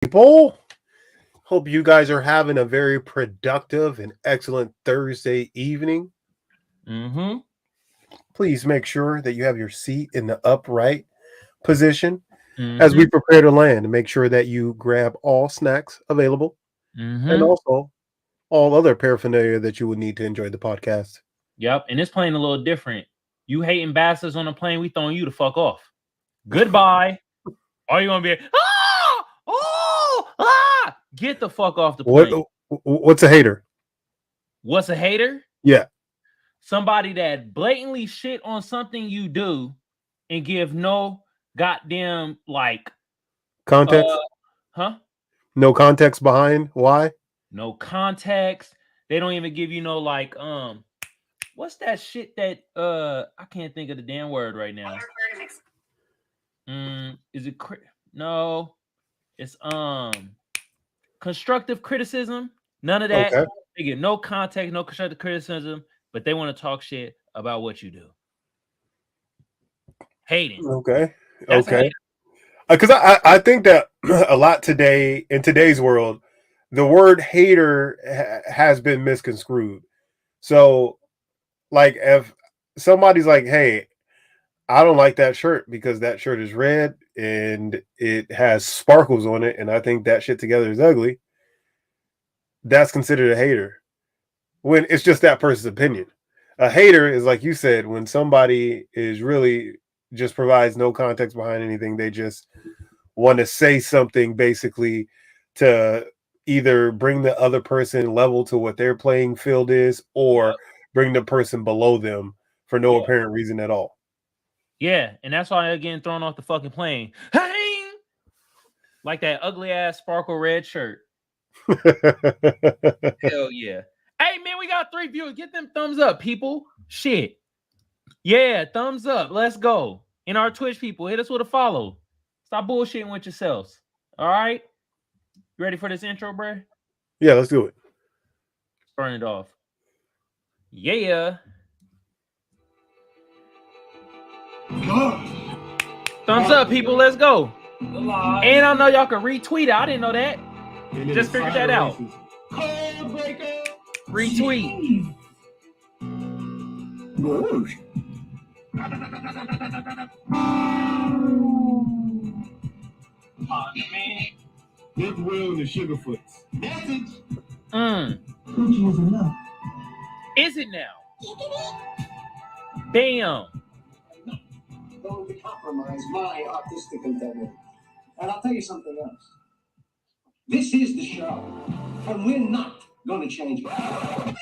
People, hope you guys are having a very productive and excellent Thursday evening. Mm-hmm. Please make sure that you have your seat in the upright position as Mm-hmm. we prepare to land. Make sure that you grab all snacks available and Mm-hmm. also all other paraphernalia that you would need to enjoy the podcast. Yep. And this plane a little different. You hating bastards on the plane, we throwing you the fuck off. Goodbye. Or you gonna be get the fuck off the plane. What's a hater? What's a hater? Yeah. Somebody that blatantly shit on something you do and give no goddamn Context? Huh? No context behind why? No context. They don't even give you no what's that shit that I can't think of the damn word right now. Is it no? It's constructive criticism. None of that. Okay. They get no context, no constructive criticism, but they want to talk shit about what you do. Hating. Okay. Okay. Because I think that a lot today in today's world, the word hater has been misconstrued. So, like, if somebody's like, "Hey, I don't like that shirt because that shirt is red and it has sparkles on it, and I think that shit together is ugly," that's considered a hater. When it's just that person's opinion. A hater is, like you said, when somebody is really just provides no context behind anything. They just want to say something basically to either bring the other person level to what their playing field is or bring the person below them for no apparent reason at all. Yeah, and that's why they're getting thrown off the fucking plane. Hey! Like that ugly ass sparkle red shirt. Hell yeah. Hey man, we got 3 viewers. Get them thumbs up, people. Shit. Yeah, thumbs up. Let's go. And our Twitch people, hit us with a follow. Stop bullshitting with yourselves. All right? You ready for this intro, bro? Yeah, let's do it. Burn it off. Yeah. Thumbs up, people. Let's go. And I know y'all can retweet it. I didn't know that. Just figured that out. Retweet. Get Will and the Sugarfoots. Message. Is it now? Bam. Going to compromise my artistic integrity. And I'll tell you something else. This is the show, and we're not going to change it.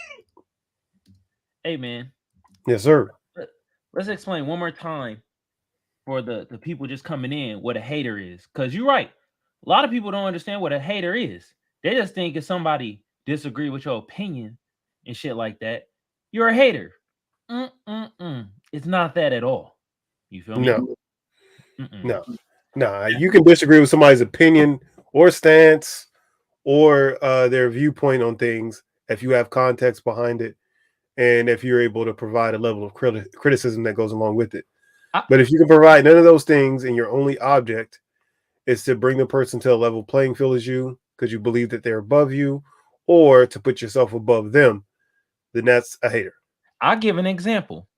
Hey, man. Yes, sir. Let's explain one more time for the people just coming in what a hater is. Because you're right. A lot of people don't understand what a hater is. They just think if somebody disagree with your opinion and shit like that, you're a hater. It's not that at all. You feel me? No. You can disagree with somebody's opinion or stance or their viewpoint on things if you have context behind it and if you're able to provide a level of criticism that goes along with it. But if you can provide none of those things and your only object is to bring the person to a level playing field as you because you believe that they're above you or to put yourself above them, then that's a hater. I'll give an example.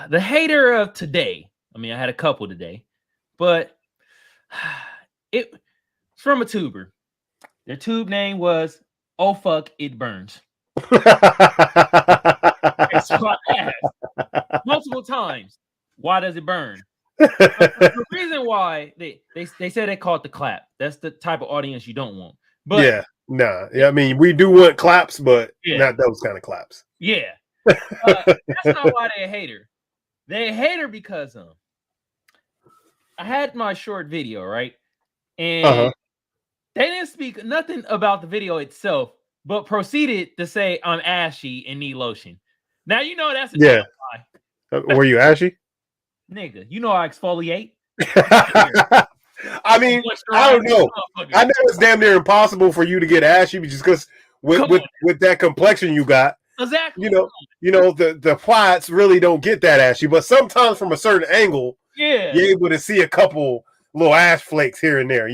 The hater of today, I mean, I had a couple today, but it's from a tuber. Their tube name was, "Oh fuck, it burns." So I asked multiple times, why does it burn? The reason why they said they call it the clap. That's the type of audience you don't want. But I mean, we do want claps, but not those kind of claps. Yeah. That's not why they're a hater. They're a hater because I had my short video, right? And they didn't speak nothing about the video itself, but proceeded to say I'm ashy and need lotion. Now you know that's a damn lie. Were you ashy? Nigga, you know I exfoliate. I mean, I don't know. I know it's damn near impossible for you to get ashy just because with that complexion you got. Exactly. You know the whites really don't get that ashy, but sometimes from a certain angle, you're able to see a couple little ash flakes here and there.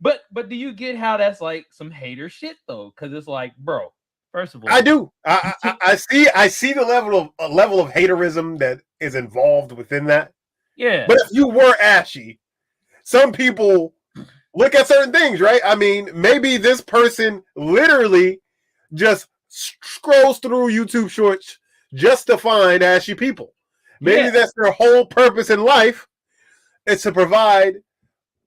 But do you get how that's like some hater shit though? Because it's like, bro, first of all, I do. I see the level of haterism that is involved within that. Yeah. But if you were ashy, some people look at certain things, right? I mean, maybe this person literally just scrolls through YouTube shorts just to find ashy people. Maybe that's their whole purpose in life, is to provide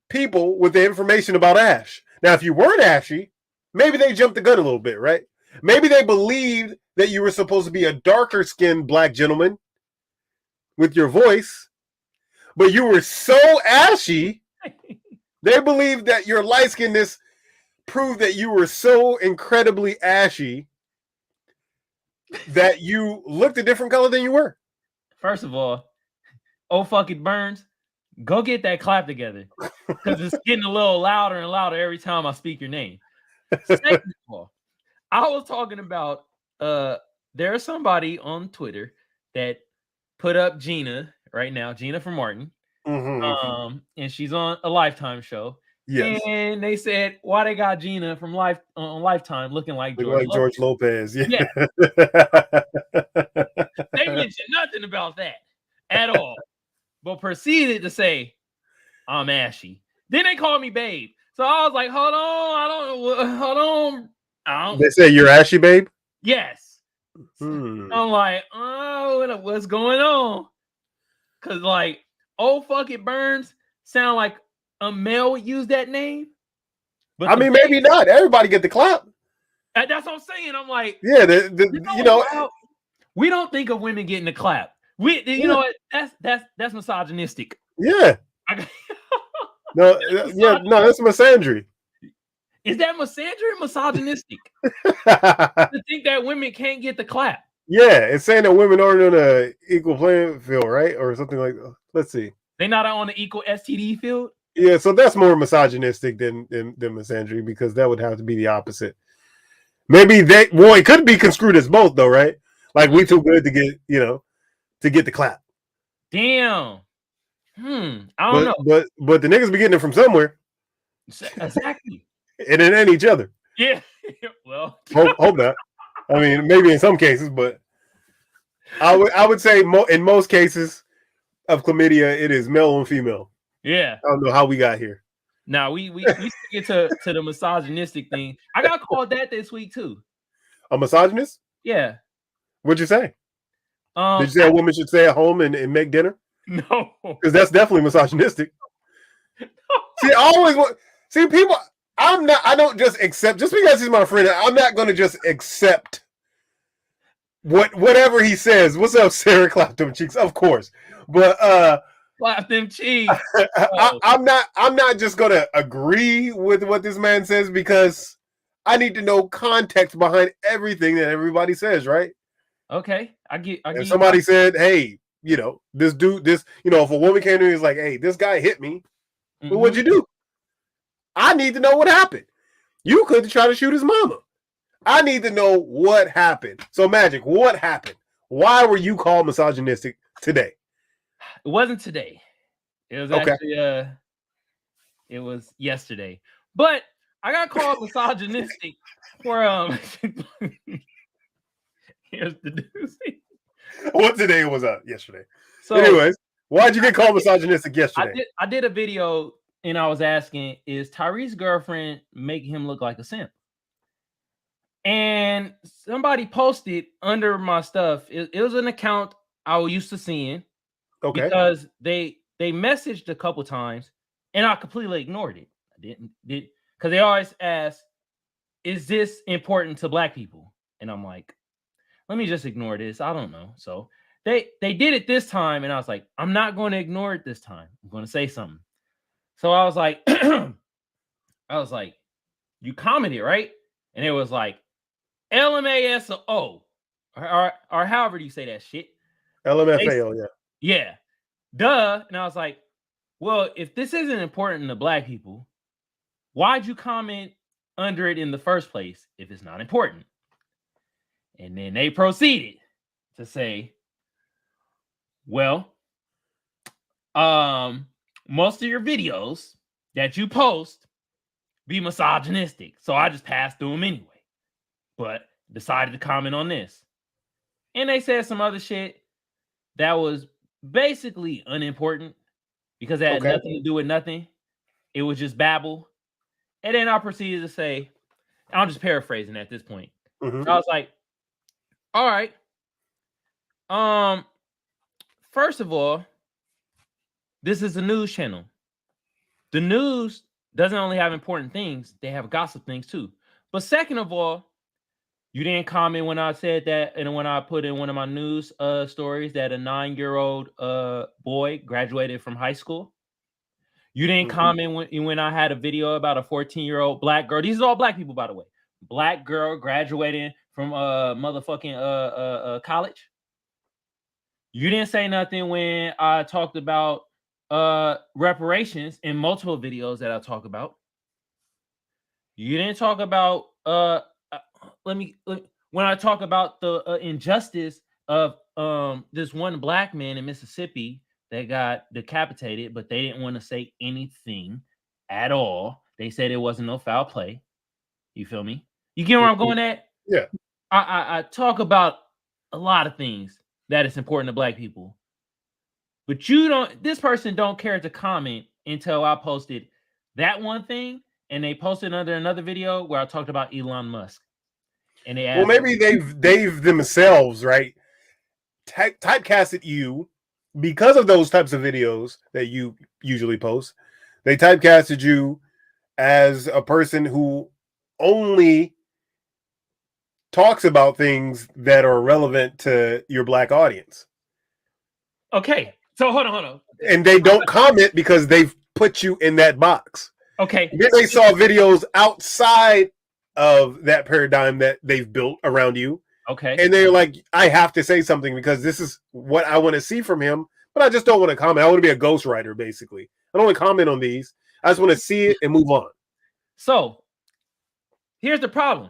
people with the information about Ash. Now, if you weren't ashy, maybe they jumped the gun a little bit, right? Maybe they believed that you were supposed to be a darker skinned black gentleman with your voice, but you were so ashy, they believed that your light skinnedness proved that you were so incredibly ashy that you looked a different color than you were. First of all, oh fuck it burns. Go get that clap together, because it's getting a little louder and louder every time I speak your name. Second of all, I was talking about there's somebody on Twitter that put up Gina right now, Gina from Martin, and she's on a Lifetime show. Yes. And they said, why they got Gina from on Lifetime looking like George Lopez. Yeah. They mentioned nothing about that at all, but proceeded to say, I'm ashy. Then they called me babe. So I was like, hold on. They say you're ashy, babe? Yes. I'm like, oh, what's going on? Because like, oh, fuck it burns sound like a male would use that name. But I mean, maybe not. Everybody get the clap. That's what I'm saying. I'm like, yeah, we don't think of women getting the clap. You know what? That's misogynistic. Yeah. That's misandry. Is that misandry or misogynistic? To think that women can't get the clap. Yeah, it's saying that women aren't on an equal playing field, right? Or something like that. Let's see. They're not on the equal STD field? Yeah, so that's more misogynistic than misandry, because that would have to be the opposite. Maybe it could be construed as both though, right? Like we too good to get, to get the clap. Damn. I don't know. But the niggas be getting it from somewhere. Exactly. And it ain't each other. Yeah. Well, hope not. I mean, maybe in some cases, but I would say in most cases of chlamydia, it is male and female. Yeah. I don't know how we got here. Now we get to the misogynistic thing. I got called that this week too. A misogynist? Yeah. What'd you say? Did you say a woman should stay at home and make dinner? No. Because that's definitely misogynistic. See, people, I don't just accept, just because he's my friend, I'm not going to just accept whatever he says. What's up, Sarah? Clap them cheeks, of course. But clap them cheeks. I'm not just going to agree with what this man says, because I need to know context behind everything that everybody says, right? Okay. I get somebody said, hey, this dude, if a woman came to me and was like, hey, this guy hit me, well, what'd you do? I need to know what happened. You could try to shoot his mama. I need to know what happened. So, Magic, what happened? Why were you called misogynistic today? It wasn't today. It was actually it was yesterday. But I got called misogynistic for here's the doozy. What today was yesterday? So, anyways, why'd you get called misogynistic yesterday? I did a video and I was asking, is Tyrese's girlfriend making him look like a simp? And somebody posted under my stuff. It was an account I was used to seeing. Okay. Because they messaged a couple times and I completely ignored it. I didn't because they always ask, is this important to black people? And I'm like, let me just ignore this. I don't know. So they did it this time, and I was like, I'm not going to ignore it this time. I'm going to say something. So I was like, you commented, right? And it was like LMASO or however do you say that shit? LMFAO, yeah. Yeah. Duh. And I was like, well, if this isn't important to black people, why'd you comment under it in the first place if it's not important? And then they proceeded to say, well, most of your videos that you post be misogynistic. So I just passed through them anyway. But decided to comment on this. And they said some other shit that was basically unimportant because it had nothing to do with nothing. It was just babble. And then I proceeded to say, I'm just paraphrasing at this point. Mhm. I was like, all right. First of all, this is a news channel. The news doesn't only have important things, they have gossip things too. But second of all, you didn't comment when I said that, and when I put in one of my news stories that a 9-year-old boy graduated from high school. You didn't comment when I had a video about a 14-year-old black girl. These are all black people, by the way. Black girl graduating from motherfucking college. You didn't say nothing when I talked about reparations in multiple videos that I talk about. You didn't talk about when I talk about the injustice of this one black man in Mississippi that got decapitated, but they didn't want to say anything at all. They said it wasn't no foul play. You feel me? You get where I'm going at? Yeah. I talk about a lot of things that is important to black people. But this person don't care to comment until I posted that one thing, and they posted under another video where I talked about Elon Musk. And they asked, well, maybe they've themselves, right, typecasted you because of those types of videos that you usually post. They typecasted you as a person who only talks about things that are relevant to your black audience. Okay, so hold on. And they don't comment because they've put you in that box. Okay. Then they saw videos outside of that paradigm that they've built around you. Okay. And they're like, I have to say something because this is what I want to see from him, but I just don't want to comment. I want to be a ghostwriter, basically. I don't want to comment on these. I just want to see it and move on. So here's the problem.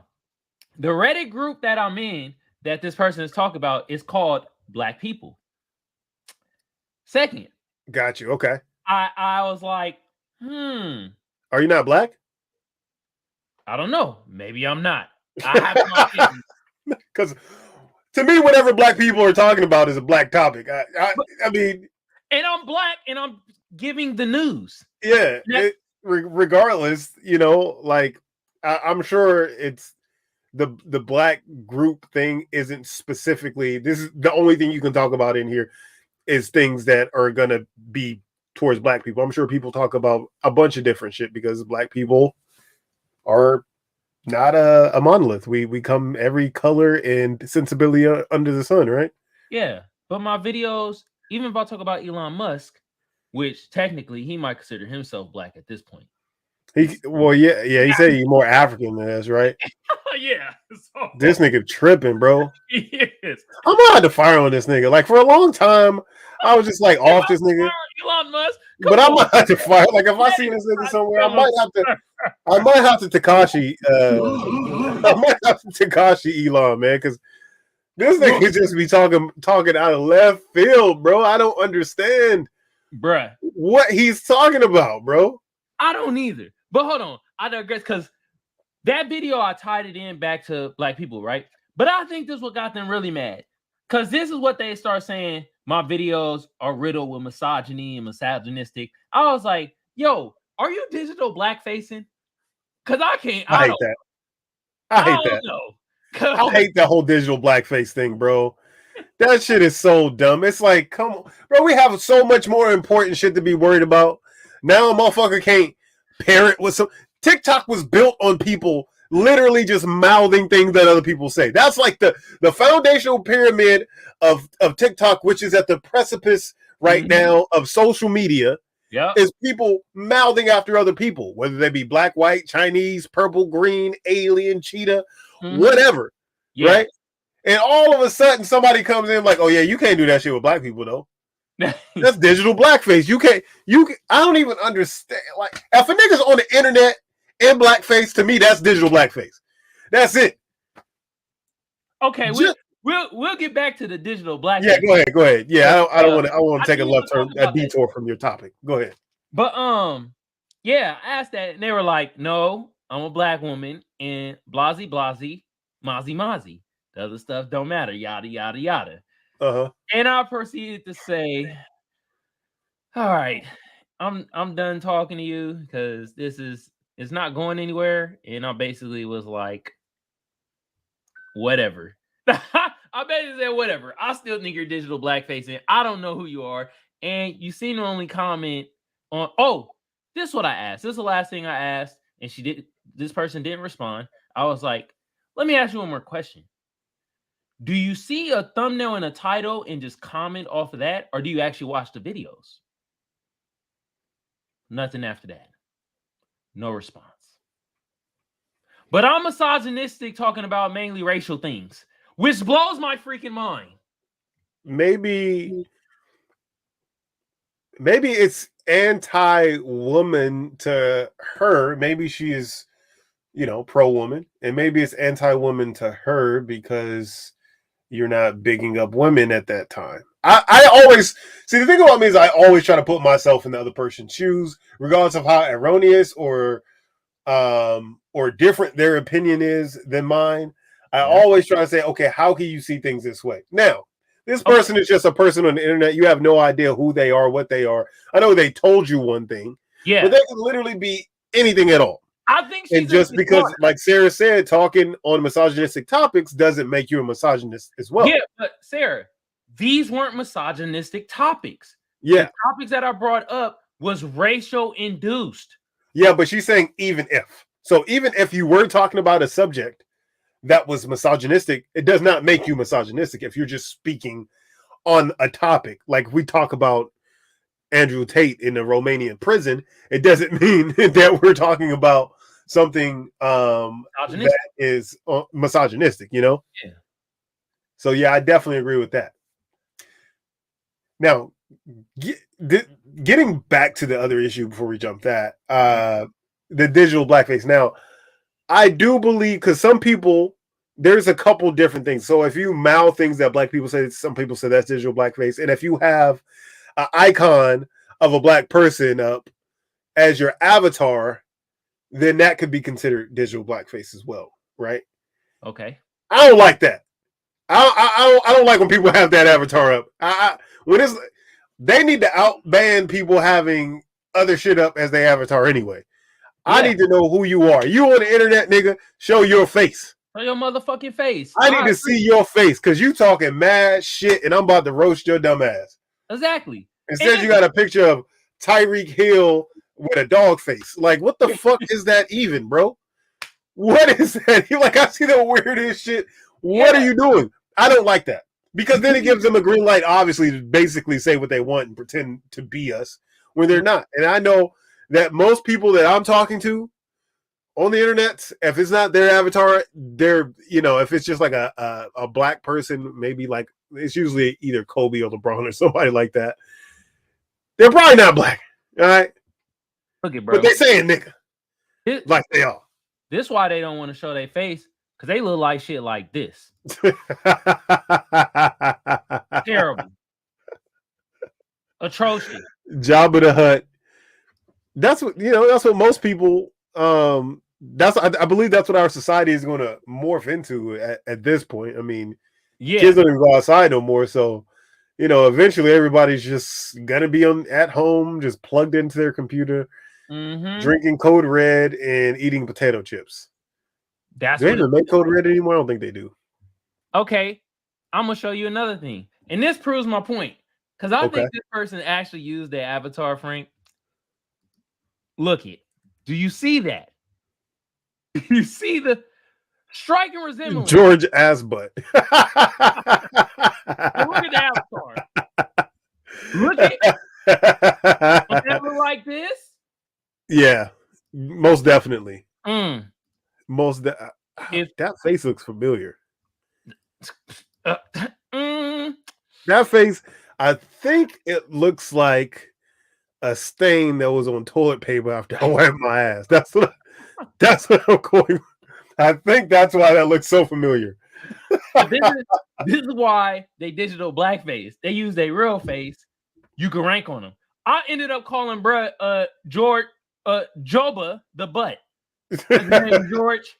The Reddit group that I'm in that this person is talking about is called Black People. Second. Got you. Okay. I was like, Are you not black? I don't know. Maybe I'm not. I have no idea. Because to me, whatever black people are talking about is a black topic. I mean, and I'm black, and I'm giving the news. Yeah, regardless, like I'm sure it's the black group thing isn't specifically. This is the only thing you can talk about in here is things that are gonna be towards black people. I'm sure people talk about a bunch of different shit because black people are not a monolith. We come every color and sensibility under the sun, right? Yeah, but my videos, even if I talk about Elon Musk, which technically he might consider himself black at this point. He said he's more African than us, right? Yeah. So, this nigga tripping, bro. He is. I'm gonna have to fire on this nigga. Like for a long time, I was just like off this nigga. Elon Musk, but I'm gonna have to fire. Like if I see this nigga somewhere, I might have to Tekashi. I might have to Tekashi Elon, man, because this nigga just be talking out of left field, bro. I don't understand, bruh, what he's talking about, bro. I don't either. But hold on, I digress because that video I tied it in back to black people, right? But I think this is what got them really mad. Because this is what they start saying. My videos are riddled with misogyny and misogynistic. I was like, yo, are you digital blackfacing? Because I can't. I hate that. I hate that. I hate that whole digital blackface thing, bro. That shit is so dumb. It's like, come on, bro. We have so much more important shit to be worried about. Now a motherfucker can't parent with some. TikTok was built on people literally just mouthing things that other people say. That's like the foundational pyramid of TikTok, which is at the precipice right now of social media. Yeah, is people mouthing after other people, whether they be black, white, Chinese, purple, green, alien, cheetah, whatever, right? And all of a sudden, somebody comes in like, "Oh yeah, you can't do that shit with black people, though. That's digital blackface. You can't. I don't even understand. Like, if a nigga's on the internet in blackface, to me, that's digital blackface. That's it. Okay, we'll get back to the digital blackface. Yeah, go ahead. Yeah, I don't want to take a left turn, a detour from your topic. Go ahead. But Yeah, I asked that, and they were like, "No, I'm a black woman, and blasey blasey, mozzie mozzie. The other stuff don't matter, yada yada yada." And I proceeded to say, "All right, I'm done talking to you because it's not going anywhere." And I basically was like, "Whatever." I basically said, "Whatever. I still think you're digital blackface, and I don't know who you are." And you seem to only comment on. Oh, this is what I asked. This is the last thing I asked, and she did. This person didn't respond. I was like, "Let me ask you one more question. Do you see a thumbnail and a title and just comment off of that, or do you actually watch the videos?" Nothing after that. No response. But I'm misogynistic, talking about mainly racial things, which blows my freaking mind. Maybe it's anti-woman to her. Maybe she is, pro-woman, and maybe it's anti-woman to her because you're not bigging up women at that time. I always see, the thing about me is I always try to put myself in the other person's shoes, regardless of how erroneous or different their opinion is than mine. I always try to say, okay, how can you see things this way? Now, this person is just a person on the internet. You have no idea who they are, what they are. I know they told you one thing, but they could literally be anything at all. I think she's, and just because, like Sarah said, talking on misogynistic topics doesn't make you a misogynist as well. Yeah, but Sarah, these weren't misogynistic topics. Yeah. The topics that I brought up was racial induced. Yeah, but she's saying even if. So even if you were talking about a subject that was misogynistic, it does not make you misogynistic if you're just speaking on a topic. Like we talk about Andrew Tate in the Romanian prison, it doesn't mean that we're talking about something that is misogynistic, Yeah. So yeah, I definitely agree with that. Now, getting back to the other issue before we jump that, the digital blackface. Now, I do believe, because some people, there's a couple different things. So if you mouth things that black people say, some people say that's digital blackface. And if you have an icon of a black person up as your avatar, then that could be considered digital blackface as well, right? Okay. I don't like that. I don't like when people have that avatar up. They need to outban people having other shit up as their avatar anyway. Yeah. I need to know who you are. You on the internet, nigga? Show your face. Show your motherfucking face. I need to see your face because you talking mad shit, and I'm about to roast your dumb ass. Exactly. Instead, you got a picture of Tyreek Hill with a dog face. Like, what the fuck is that even, bro? What is that? You're like, I see the weirdest shit. What are you doing? I don't like that. Because then it gives them a green light, obviously, to basically say what they want and pretend to be us when they're not. And I know that most people that I'm talking to on the internet, if it's not their avatar, they're, if it's just like a black person, maybe like, it's usually either Kobe or LeBron or somebody like that. They're probably not black. All right? Okay, bro. But they saying nigga. Like they are. This is why they don't want to show their face, because they look like shit like this. Terrible. Atrocious. Jabba the Hutt. That's what that's what most people I believe that's what our society is going to morph into at this point. I mean, kids don't even go outside no more, so eventually everybody's just gonna be at home, just plugged into their computer, drinking Code Red and eating potato chips. Do they even make Code Red anymore? I don't think they do. Okay, I'm gonna show you another thing, and this proves my point, because I think this person actually used their avatar, Frank. Look it. Do you see that? Do you see the striking resemblance? George Assbutt. Look at the avatar. Look at it. Does that look like this? Yeah, most definitely. If that face looks familiar. That face, I think it looks like a stain that was on toilet paper after I wiped my ass. That's what I'm going. I think that's why that looks so familiar. This is why they digital blackface. They use their real face. You can rank on them. I ended up calling George Joba the butt. His name George.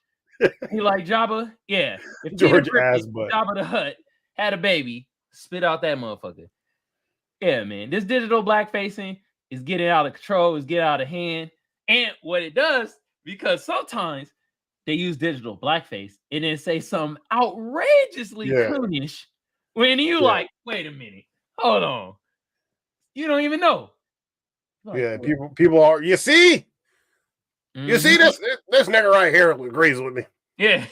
He like Jabba. Yeah. If George ass butt. Jabba the Hutt had a baby, spit out that motherfucker. Yeah, man. This digital blackfacing is getting out of control. It's getting out of hand. And what it does, because sometimes they use digital blackface and then say something outrageously coonish when you like, wait a minute, hold on. You don't even know. Like, people are, you see this nigga right here agrees with me. Yeah.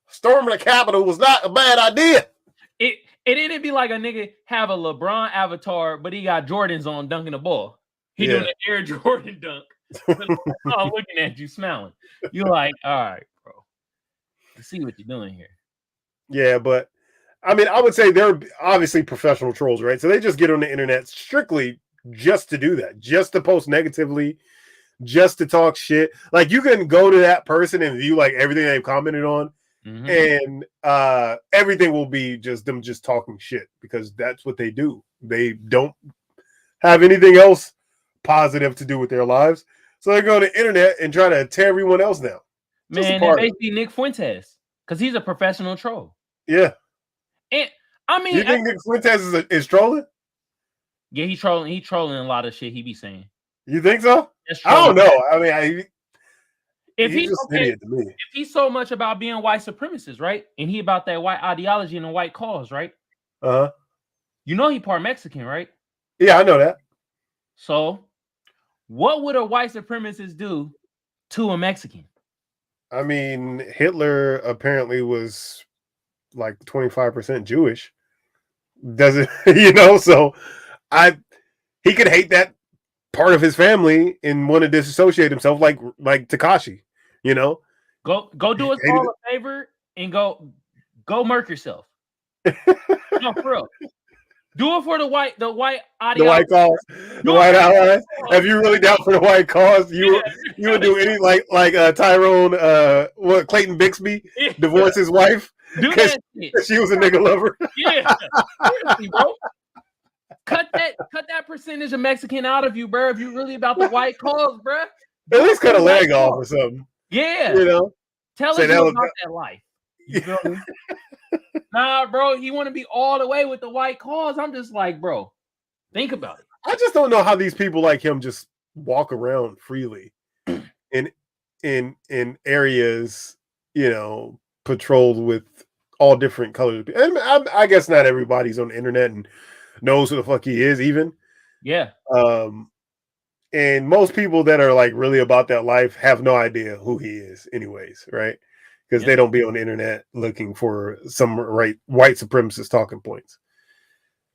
Storming the Capitol was not a bad idea. It'd be like a nigga have a LeBron avatar, but he got Jordans on dunking the ball. He doing an Air Jordan dunk. I'm looking at you smiling. You're like, all right, bro. I see what you're doing here. Yeah, but I mean, I would say they're obviously professional trolls, right? So they just get on the internet strictly just to do that, just to post negatively, just to talk shit. Like you can go to that person and view like everything they've commented on, and everything will be just them just talking shit because that's what they do. They don't have anything else positive to do with their lives. So they go to the internet and try to tear everyone else down. Man, that may be Nick Fuentes because he's a professional troll. Yeah. And I mean, you think Nick Fuentes is trolling? Yeah, he's trolling. He's trolling a lot of shit he be saying. You think so? I don't know. I mean, he's just an idiot to me. If he's so much about being white supremacist, right? And he about that white ideology and the white cause, right? You know he part Mexican, right? Yeah, I know that. So, what would a white supremacist do to a Mexican? I mean, Hitler apparently was like 25% Jewish. Doesn't so he could hate that part of his family and want to disassociate himself like Tekashi, Go do us all a favor and go Murk yourself. No, for real. Do it for the white ideology. The white cause. The white allies. If you really down for the white cause, you would do any like Tyrone Clayton Bixby divorce his wife. Do that shit. She was a nigga lover. Yeah. Seriously, bro. Cut that percentage of Mexican out of you, bro. If you really about the white cause, bro. At least cut a leg off or something. Yeah. Tell us about that life. You feel me? Nah, bro, he want to be all the way with the white cause. I'm just like, bro, think about it. I just don't know how these people like him just walk around freely in areas, patrolled with all different colors. And I guess not everybody's on the internet and knows who the fuck he is even. Yeah. And most people that are like really about that life have no idea who he is anyways, right? Because they don't be on the internet looking for some white supremacist talking points.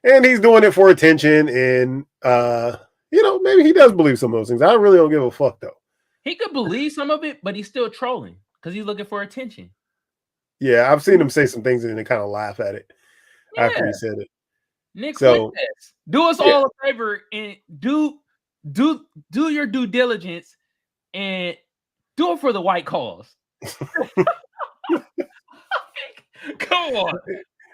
And he's doing it for attention. And, maybe he does believe some of those things. I really don't give a fuck, though. He could believe some of it, but he's still trolling because he's looking for attention. Yeah, I've seen him say some things and then kind of laugh at it after he said it. Nick Fuentes, do us all a favor and do your due diligence and do it for the white cause. Come on.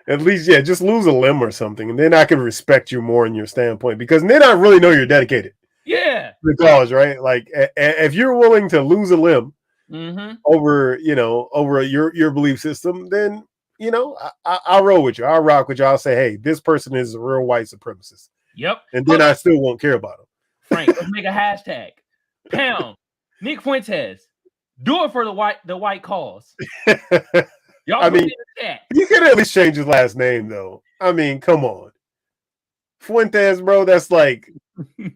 At least, just lose a limb or something, and then I can respect you more in your standpoint because then I really know you're dedicated. Yeah. To the cause, right? Like if you're willing to lose a limb over your belief system, then I'll roll with you. I'll rock with you. I'll say, hey, this person is a real white supremacist. Yep. And then I still won't care about him. Frank, let's make a hashtag. Pound Nick Fuentes. Do it for the white cause. Y'all I mean, you can at least change his last name, though. I mean, come on. Fuentes, bro, that's like it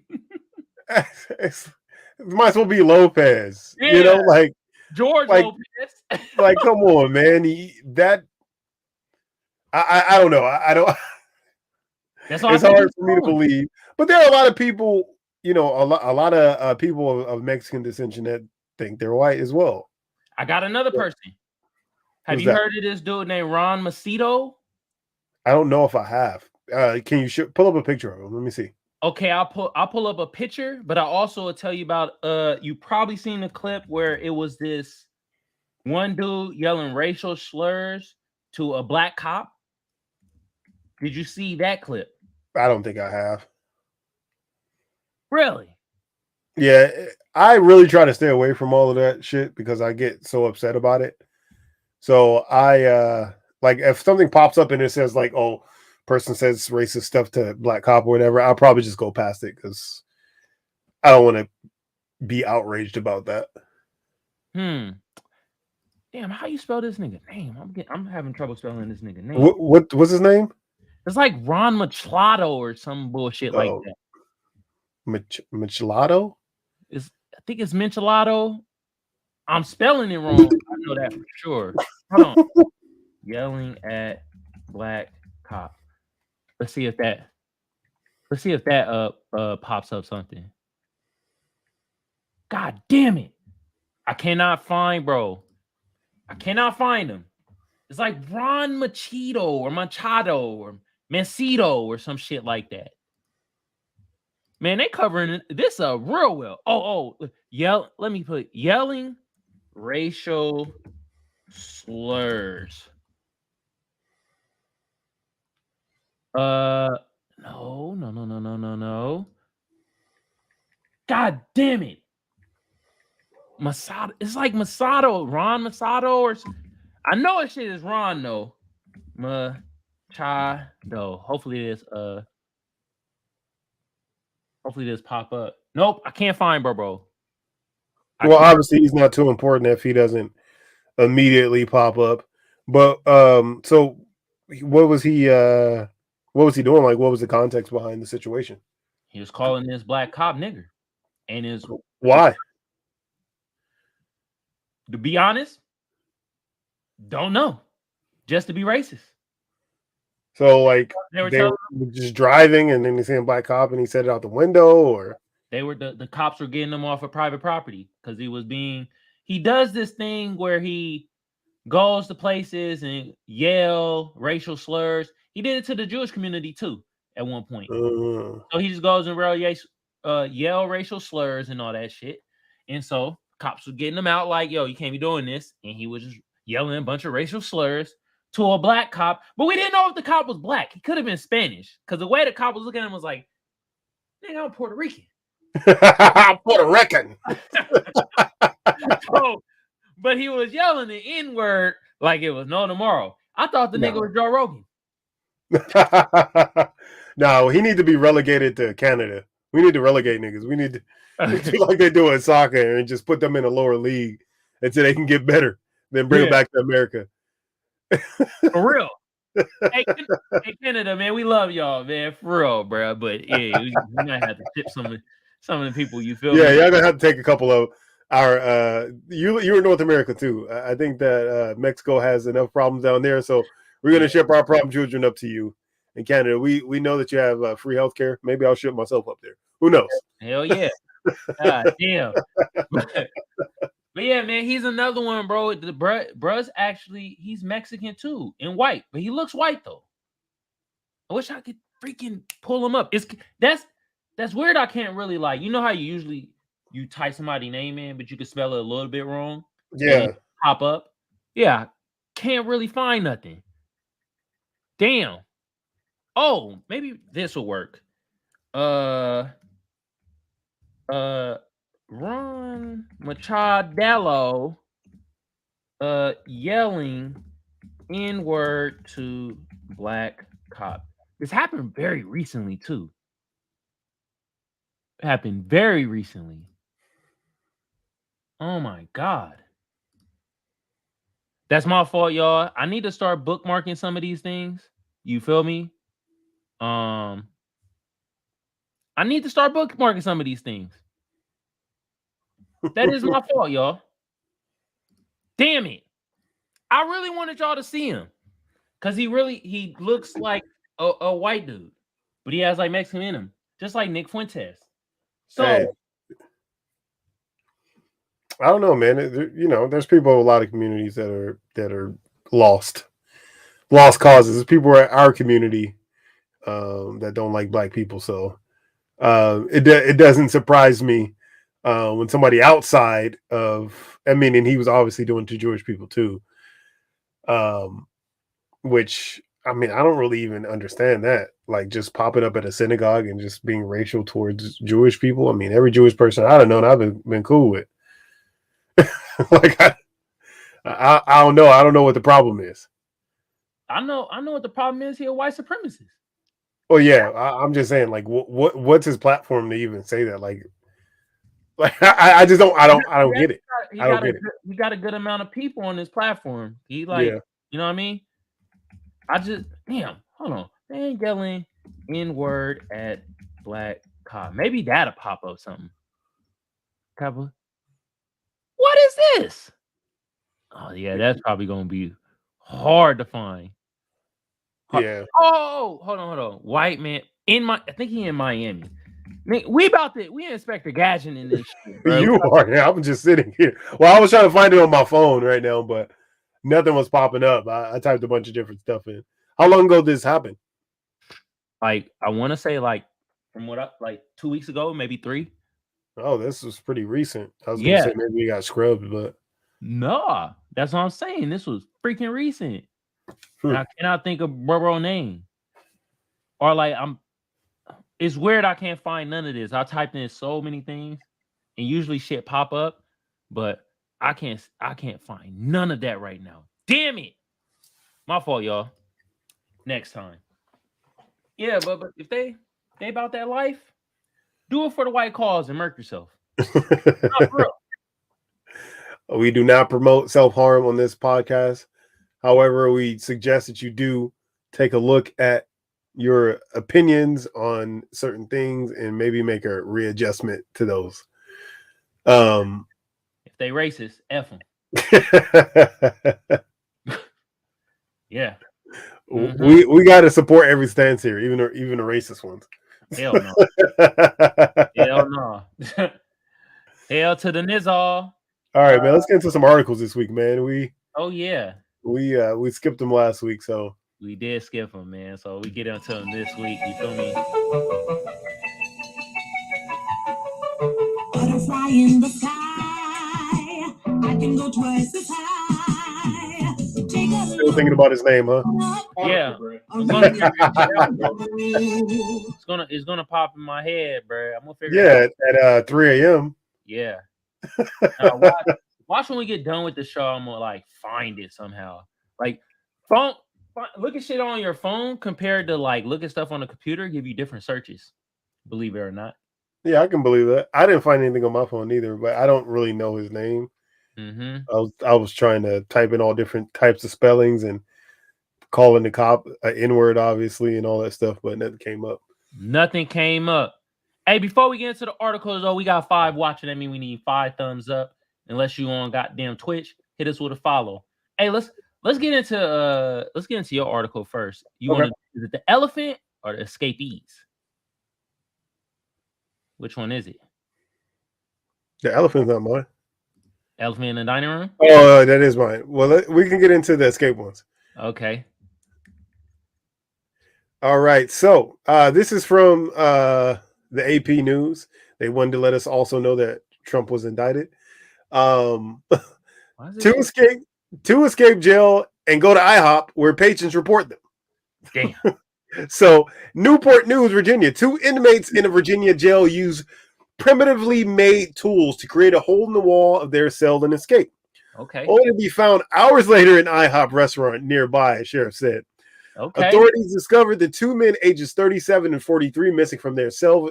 might as well be Lopez. Like George Lopez. Like, come on, man. I don't know. I don't. It's hard for me to believe, but there are a lot of people, a lot of people of Mexican descent that think they're white as well. I got another person. Have you heard of this dude named Ron Macedo? I don't know if I have. Can you pull up a picture of him? Let me see. Okay, I'll pull up a picture, but I also will tell you about you probably seen the clip where it was this one dude yelling racial slurs to a black cop. Did you see that clip? I don't think I have. Really? Yeah, I really try to stay away from all of that shit because I get so upset about it. So I like if something pops up and it says like, oh, person says racist stuff to black cop or whatever, I'll probably just go past it because I don't want to be outraged about that. Damn, how you spell this nigga name? I'm having trouble spelling this nigga name. What's his name? It's like Ron Machado or some bullshit like that. Michelado? I think it's Michelado. I'm spelling it wrong. I know that for sure. Hold on. Yelling at black cop. Let's see if that pops up something. God damn it. I cannot find, bro. I cannot find him. It's like Ron Machado or Mancito or some shit like that. Man, they covering this real well. Let me put yelling racial slurs. No. God damn it. Masato. It's like Masato, Ron Masato or something. I know it shit is Ron though. Machado. Hopefully this pop up. Nope, I can't find bro. Well, obviously he's not too important if he doesn't immediately pop up. But so what was he doing? Like, what was the context behind the situation? He was calling this black cop nigger. And is why? To be honest, don't know. Just to be racist. So like they were just driving and then they see a black cop and he said it out the window, or they were the cops were getting him off of private property because he does this thing where he goes to places and yell racial slurs. He did it to the Jewish community too at one point. So he just goes and yell racial slurs and all that shit. And so cops were getting him out like, yo, you can't be doing this. And he was just yelling a bunch of racial slurs to a black cop. But we didn't know if the cop was black. He could have been Spanish. Because the way the cop was looking at him was like, nigga, I'm Puerto Rican. Puerto Rican. But he was yelling the N-word like it was no tomorrow. I thought the nigga was Joe Rogan. No, he need to be relegated to Canada. We need to relegate niggas. We need to do like they do in soccer and just put them in a lower league until they can get better. Then bring them back to America. For real. Hey, Canada, man, we love y'all, man, for real, bro. But yeah, we might have to tip some of the people. You feel me? Yeah, y'all gonna have to take a couple of our. You're in North America too. I think that Mexico has enough problems down there, so we're gonna ship our problem children up to you in Canada. We know that you have free healthcare. Maybe I'll ship myself up there. Who knows? Hell yeah! God damn. But yeah, man, he's another one, bro. The bruh's actually, he's Mexican too and white, but he looks white though. I wish I could freaking pull him up. That's weird. I can't really like, you know how you type somebody's name in, but you can spell it a little bit wrong. Yeah. Pop up. Yeah. Can't really find nothing. Damn. Oh, maybe this will work. Ron Machado yelling N-word to black cop. This happened very recently too. It happened very recently. Oh my god. That's my fault, y'all. I need to start bookmarking some of these things. You feel me? I need to start bookmarking some of these things. That is my fault, y'all. Damn it. I really wanted y'all to see him. Because he looks like a white dude. But he has like Mexican in him. Just like Nick Fuentes. So hey, I don't know, man. There's people in a lot of communities that are lost causes. There's people in our community that don't like black people. So it doesn't surprise me when somebody outside of, and he was obviously doing to Jewish people too. Which I don't really even understand that. like just popping up at a synagogue and just being racial towards Jewish people. I mean, every Jewish person I've known, I've been cool with. Like I don't know. I don't know what the problem is. I know what the problem is. He a white supremacist. Oh yeah, I'm just saying. Like, what's his platform to even say that? Like I just don't. I don't get it. I don't get it. He got a good amount of people on his platform. He like, Yeah. you know what I mean? I just hold on. They ain't yelling N-word at black cop. Maybe that'll pop up something. Couple. What is this? Oh yeah, that's probably gonna be hard to find. Yeah. Oh, hold on. White man I think he in Miami. Man, we Inspector Gadget in this shit, bro. You are. Yeah, I'm just sitting here. Well, I was trying to find it on my phone right now, but nothing was popping up. I typed a bunch of different stuff in. How long ago did this happen? Like, I want to say like from like 2 weeks ago, maybe 3. Oh, this was pretty recent. I was gonna say maybe he got scrubbed, but no, that's what I'm saying. This was freaking recent. And I cannot think of bro name. Or like it's weird I can't find none of this. I typed in so many things and usually shit pop up, but I can't find none of that right now. Damn it. My fault, y'all. Next time. Yeah, but if they about that life, do it for the white cause and murk yourself. We do not promote self-harm on this podcast. However, we suggest that you do take a look at your opinions on certain things and maybe make a readjustment to those. If they racist, F them. Yeah. Mm-hmm. We got to support every stance here, even the racist ones. Hell no. Hell no. Hell to the nizzle. All right, man. Let's get into some articles this week, man. We skipped them last week, so we did skip them, man. So we get into them this week. You feel me? Butterfly in the sky. I can go twice as high. Still thinking about his name, huh? Yeah. It's gonna pop in my head, bro. I'm gonna figure it out. At 3 a.m. Yeah. Watch when we get done with the show. I'm gonna like find it somehow. Like look at shit on your phone compared to like look at stuff on the computer. Give you different searches. Believe it or not. Yeah, I can believe that. I didn't find anything on my phone either, but I don't really know his name. Mm-hmm. I was trying to type in all different types of spellings and calling the cop an N-word, obviously, and all that stuff, but nothing came up. Nothing came up. Hey, before we get into the articles, though, we got 5 watching. That means we need 5 thumbs up. Unless you on goddamn Twitch, hit us with a follow. Hey, let's get into your article first. Is it the elephant or the escapees? Which one is it? The elephant's not mine. Elephant in the dining room? Oh, that is mine. Well, we can get into the escape ones. Okay. All right. So this is from the AP News. They wanted to let us also know that Trump was indicted. To escape jail and go to IHOP where patrons report them. Damn. So Newport News, Virginia. 2 inmates in a Virginia jail use primitively made tools to create a hole in the wall of their cell and escape. Okay. Only to be found hours later in an IHOP restaurant nearby, sheriff said. Okay. Authorities discovered the 2 men ages 37 and 43 missing from their cell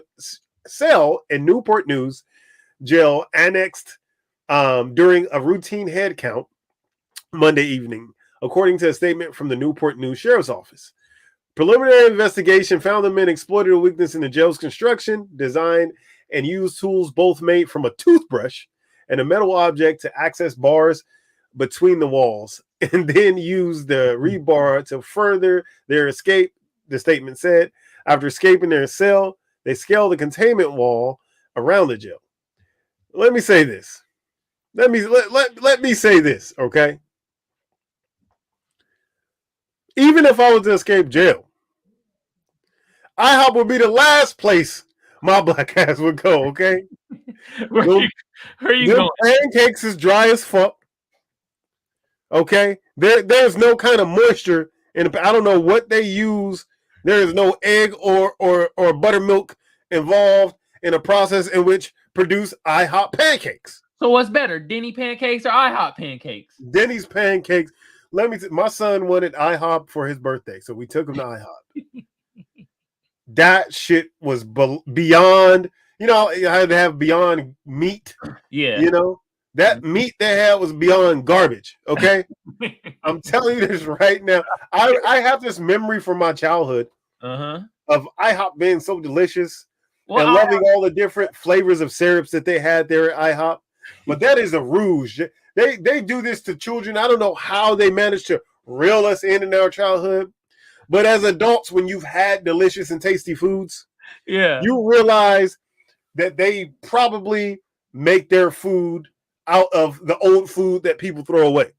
in Newport News jail annexed during a routine head count Monday evening, according to a statement from the Newport News Sheriff's Office. Preliminary investigation found the men exploited a weakness in the jail's construction, design, and used tools both made from a toothbrush and a metal object to access bars between the walls, and then used the rebar to further their escape, the statement said. After escaping their cell, they scaled the containment wall around the jail. Let me say this. Let me say this, okay? Even if I was to escape jail, IHOP would be the last place my black ass would go, okay? Where you going? Pancakes is dry as fuck. Okay? There's no kind of moisture. And I don't know what they use There is no egg or buttermilk involved in a process in which produce IHOP pancakes. So what's better, Denny pancakes or IHOP pancakes? Denny's pancakes. Let me. My son wanted IHOP for his birthday, so we took him to IHOP. That shit was beyond. You know, I had to have beyond meat. Yeah. You know, that meat they had was beyond garbage. Okay, I'm telling you this right now. I have this memory from my childhood of IHOP being so delicious and loving all the different flavors of syrups that they had there at IHOP. But that is a ruse. They do this to children. I don't know how they managed to reel us in our childhood. But as adults, when you've had delicious and tasty foods, you realize that they probably make their food out of the old food that people throw away.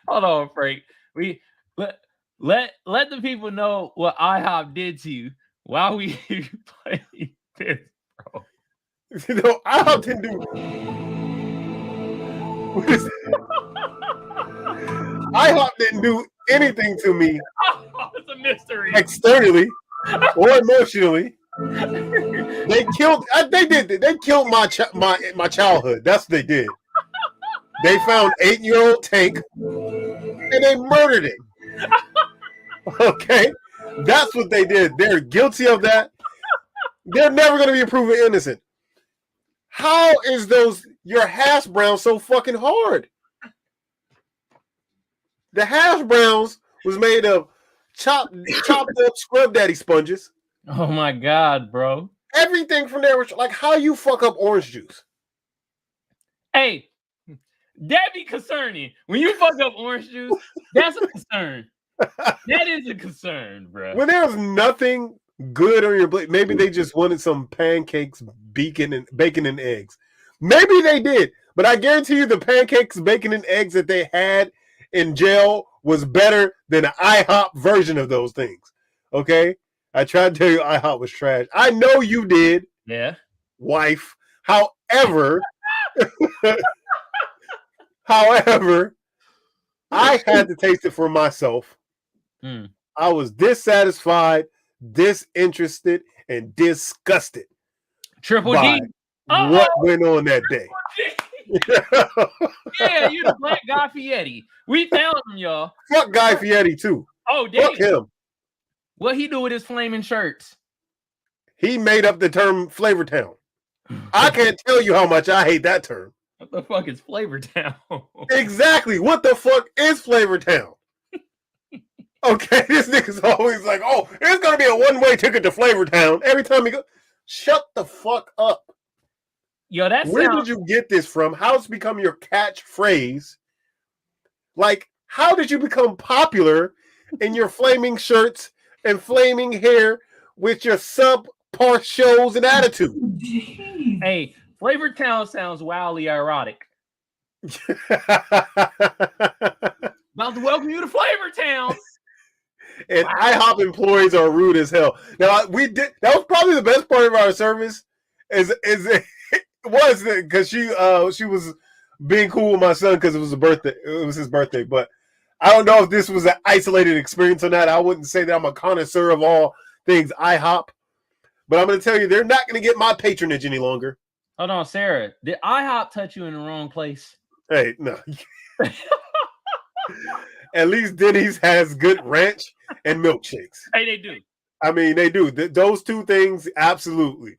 Hold on, Frank. We let the people know what IHOP did to you while we play this, bro. You know, IHOP didn't do. IHOP didn't do anything to me. It's a mystery. Externally or emotionally. They killed. They did. They killed my childhood. That's what they did. They found 8-year-old Tank and they murdered it. Okay, that's what they did. They're guilty of that. They're never going to be proven innocent. How is your hash brown so fucking hard? The hash browns was made of chopped up scrub daddy sponges. Oh my god, bro! Everything from there was like, how you fuck up orange juice? Hey, that be concerning. When you fuck up orange juice, that's a concern. That is a concern, bro. When there's nothing good on your plate, maybe they just wanted some pancakes, bacon, and eggs. Maybe they did, but I guarantee you the pancakes, bacon, and eggs that they had in jail was better than an IHOP version of those things. Okay? I tried to tell you IHOP was trash. I know you did. Yeah. Wife. However, I had to taste it for myself. I was dissatisfied, disinterested, and disgusted. Triple D. What went on that day? Yeah, you the black Guy Fieri. We found him, y'all. Fuck Guy Fieri too. Oh, damn. Fuck him. What he do with his flaming shirts? He made up the term Flavor Town. I can't tell you how much I hate that term. What the fuck is Flavor Town? Exactly. What the fuck is Flavor Town? Okay, this nigga's always like, oh, it's gonna be a one-way ticket to Flavor Town. Every time he goes, shut the fuck up. Yo, where did you get this from? How's it become your catchphrase? Like, how did you become popular in your flaming shirts and flaming hair with your subpar shows and attitude? Hey, Flavor Town sounds wildly erotic. About to welcome you to Flavor Town. And IHOP employees are rude as hell. Now that was probably the best part of our service. Was because she was being cool with my son because it was his birthday. But I don't know if this was an isolated experience or not. I wouldn't say that I'm a connoisseur of all things IHOP, but I'm going to tell you they're not going to get my patronage any longer. Hold on, Sarah. Did IHOP touch you in the wrong place? Hey, no. At least Denny's has good ranch and milkshakes. Hey, they do. I mean, they do. Those two things, absolutely.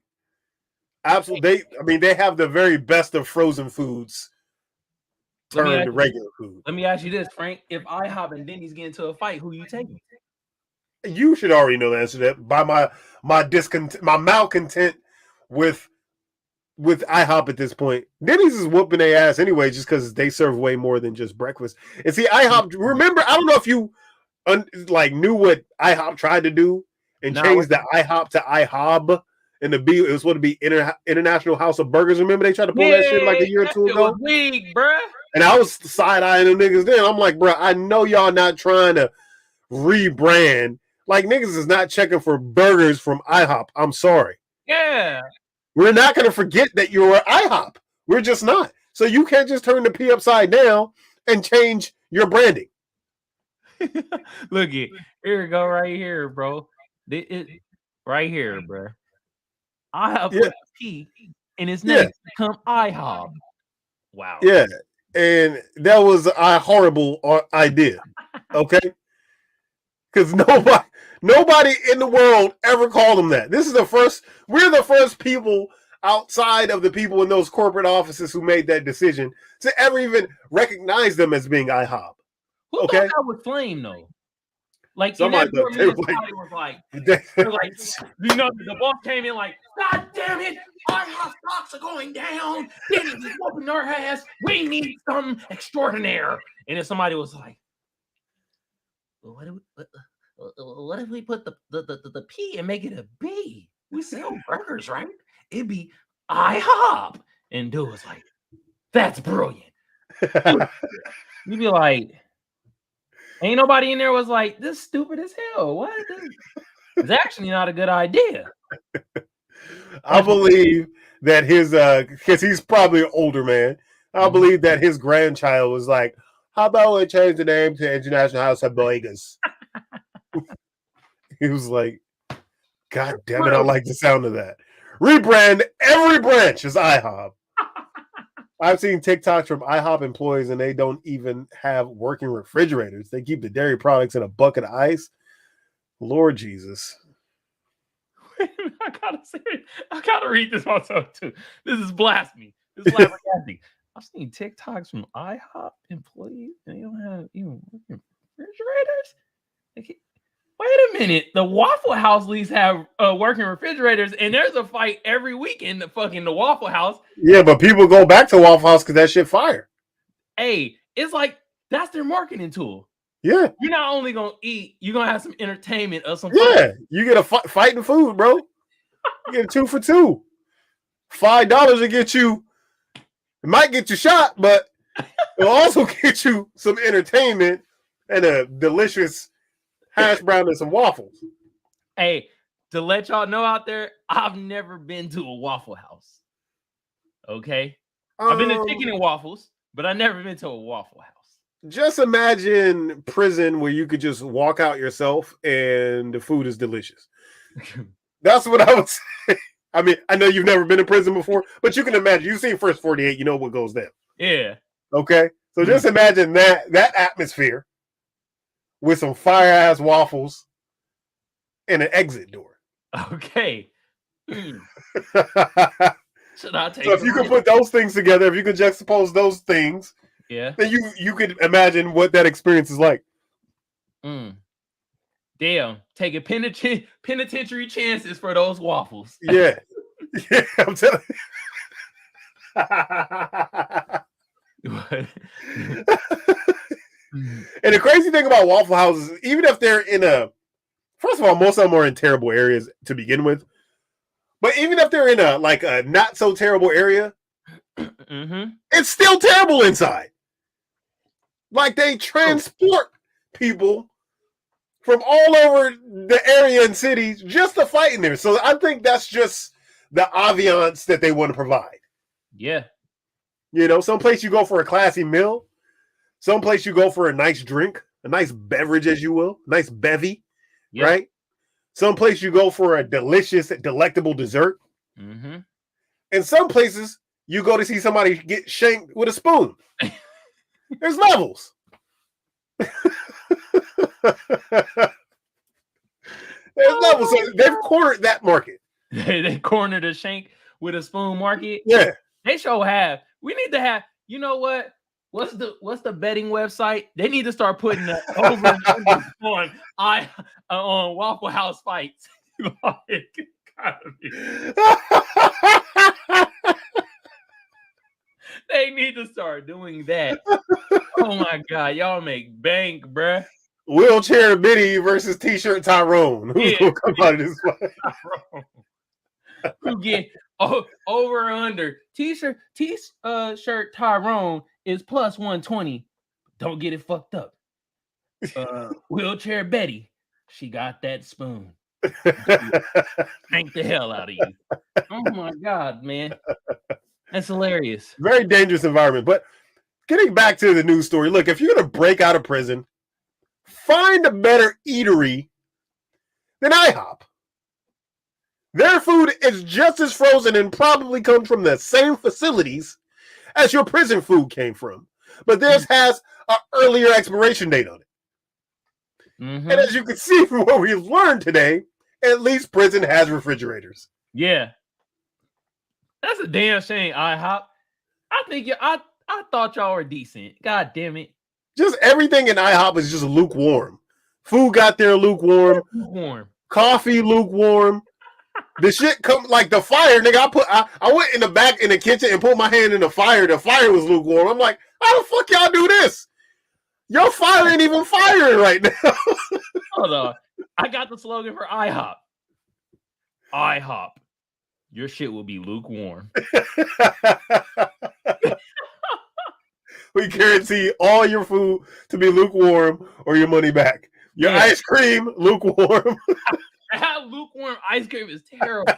Absolutely. They have the very best of frozen foods turned to regular food. Let me ask you this, Frank. If IHOP and Denny's get into a fight, who you taking? You should already know the answer to that by my malcontent with IHOP at this point. Denny's is whooping their ass anyway, just because they serve way more than just breakfast. And see, IHOP. Remember, I don't know if you knew what IHOP tried to do and changed the IHOP to IHOB, and it was supposed to be International House of Burgers. Remember they tried to pull that shit like a year or two ago. Weak, bruh. And I was side eyeing the niggas then. I'm like, bro, I know y'all not trying to rebrand. Like niggas is not checking for burgers from IHOP. I'm sorry. Yeah. We're not going to forget that you're IHOP. We're just not. So you can't just turn the P upside down and change your branding. Look it. Here we go right here, bro. Right here, bro. I have put P and his name become IHOP. Wow. Yeah. And that was a horrible idea. Okay. Because nobody in the world ever called them that. We're the first people outside of the people in those corporate offices who made that decision to ever even recognize them as being IHOP. Who thought that was flame though? Like somebody was like, you know, the boss came in like, God damn it, IHOP stocks are going down. They need to open their ass. We need some extraordinaire. And then somebody was like, what if we put the P and make it a B? We sell burgers, right? It'd be IHOP. And dude was like, that's brilliant. You'd be like, ain't nobody in there was like, this stupid as hell. What? It's actually not a good idea. I believe that his because he's probably an older man. I believe that his grandchild was like, how about we change the name to International House of Boegas? He was like, God damn it, I like the sound of that. Rebrand every branch as IHOP. I've seen TikToks from IHOP employees and they don't even have working refrigerators. They keep the dairy products in a bucket of ice. Lord Jesus. I gotta read this myself too. This is blasphemy. This is flabbergasting. I've seen TikToks from IHOP employees and they don't have even working refrigerators. Wait a minute. The Waffle House leads have working refrigerators, and there's a fight every week in the Waffle House. Yeah, but people go back to Waffle House because that shit fire. Hey, it's like that's their marketing tool. Yeah. You're not only gonna eat, you're gonna have some entertainment or some fun. You get a fighting food, bro. You get a 2 for $2. $5 to get you. It might get you shot, but it'll also get you some entertainment and a delicious hash brown and some waffles. Hey, to let y'all know out there, I've never been to a Waffle House. Okay? I've been to Chicken and Waffles, but I've never been to a Waffle House. Just imagine prison where you could just walk out yourself and the food is delicious. That's what I would say. I mean, I know you've never been in prison before, but you can imagine. You've seen First 48, you know what goes down. Yeah. Okay? So just imagine that atmosphere with some fire-ass waffles and an exit door. Okay. So if you could put those things together, if you could juxtapose those things, then you could imagine what that experience is like. Damn, taking penitentiary chances for those waffles. Yeah. Yeah, I'm telling you. And the crazy thing about Waffle Houses, even if they're first of all, most of them are in terrible areas to begin with. But even if they're in a not so terrible area, it's still terrible inside. Like they transport people from all over the area and cities just to fight in there. So I think that's just the ambiance that they want to provide. Yeah. You know, someplace you go for a classy meal, someplace you go for a nice drink, a nice beverage, as you will, nice bevy, right? Someplace you go for a delicious, delectable dessert. And some places you go to see somebody get shanked with a spoon. There's levels. There's levels. So they've cornered that market. They cornered a shank with a spoon market. Yeah. They sure have. We need to have, you know what? What's the betting website? They need to start putting the over and under on Waffle House fights. They need to start doing that. Oh my God, y'all make bank, bruh. Wheelchair Biddy versus T-shirt Tyrone. Who's gonna come out of this fight? Who get over or under? T-shirt Tyrone is plus 120. Don't get it fucked up. Wheelchair Betty, she got that spoon. Thank the hell out of you. Oh my God, man. That's hilarious. Very dangerous environment. But getting back to the news story, look, if you're going to break out of prison find a better eatery than IHOP. Their food is just as frozen and probably comes from the same facilities as your prison food came from. But theirs has an earlier expiration date on it. Mm-hmm. And as you can see from what we've learned today, at least prison has refrigerators. Yeah. That's a damn shame, IHOP. I thought y'all were decent. God damn it. Just everything in IHOP is just lukewarm. Food got there lukewarm. Coffee lukewarm. The shit come like the fire, nigga. I went in the back in the kitchen and put my hand in the fire. The fire was lukewarm. I'm like, how the fuck y'all do this? Your fire ain't even firing right now. Hold on. I got the slogan for IHOP. IHOP. Your shit will be lukewarm. We guarantee all your food to be lukewarm or your money back. Your ice cream, lukewarm. That lukewarm ice cream is terrible.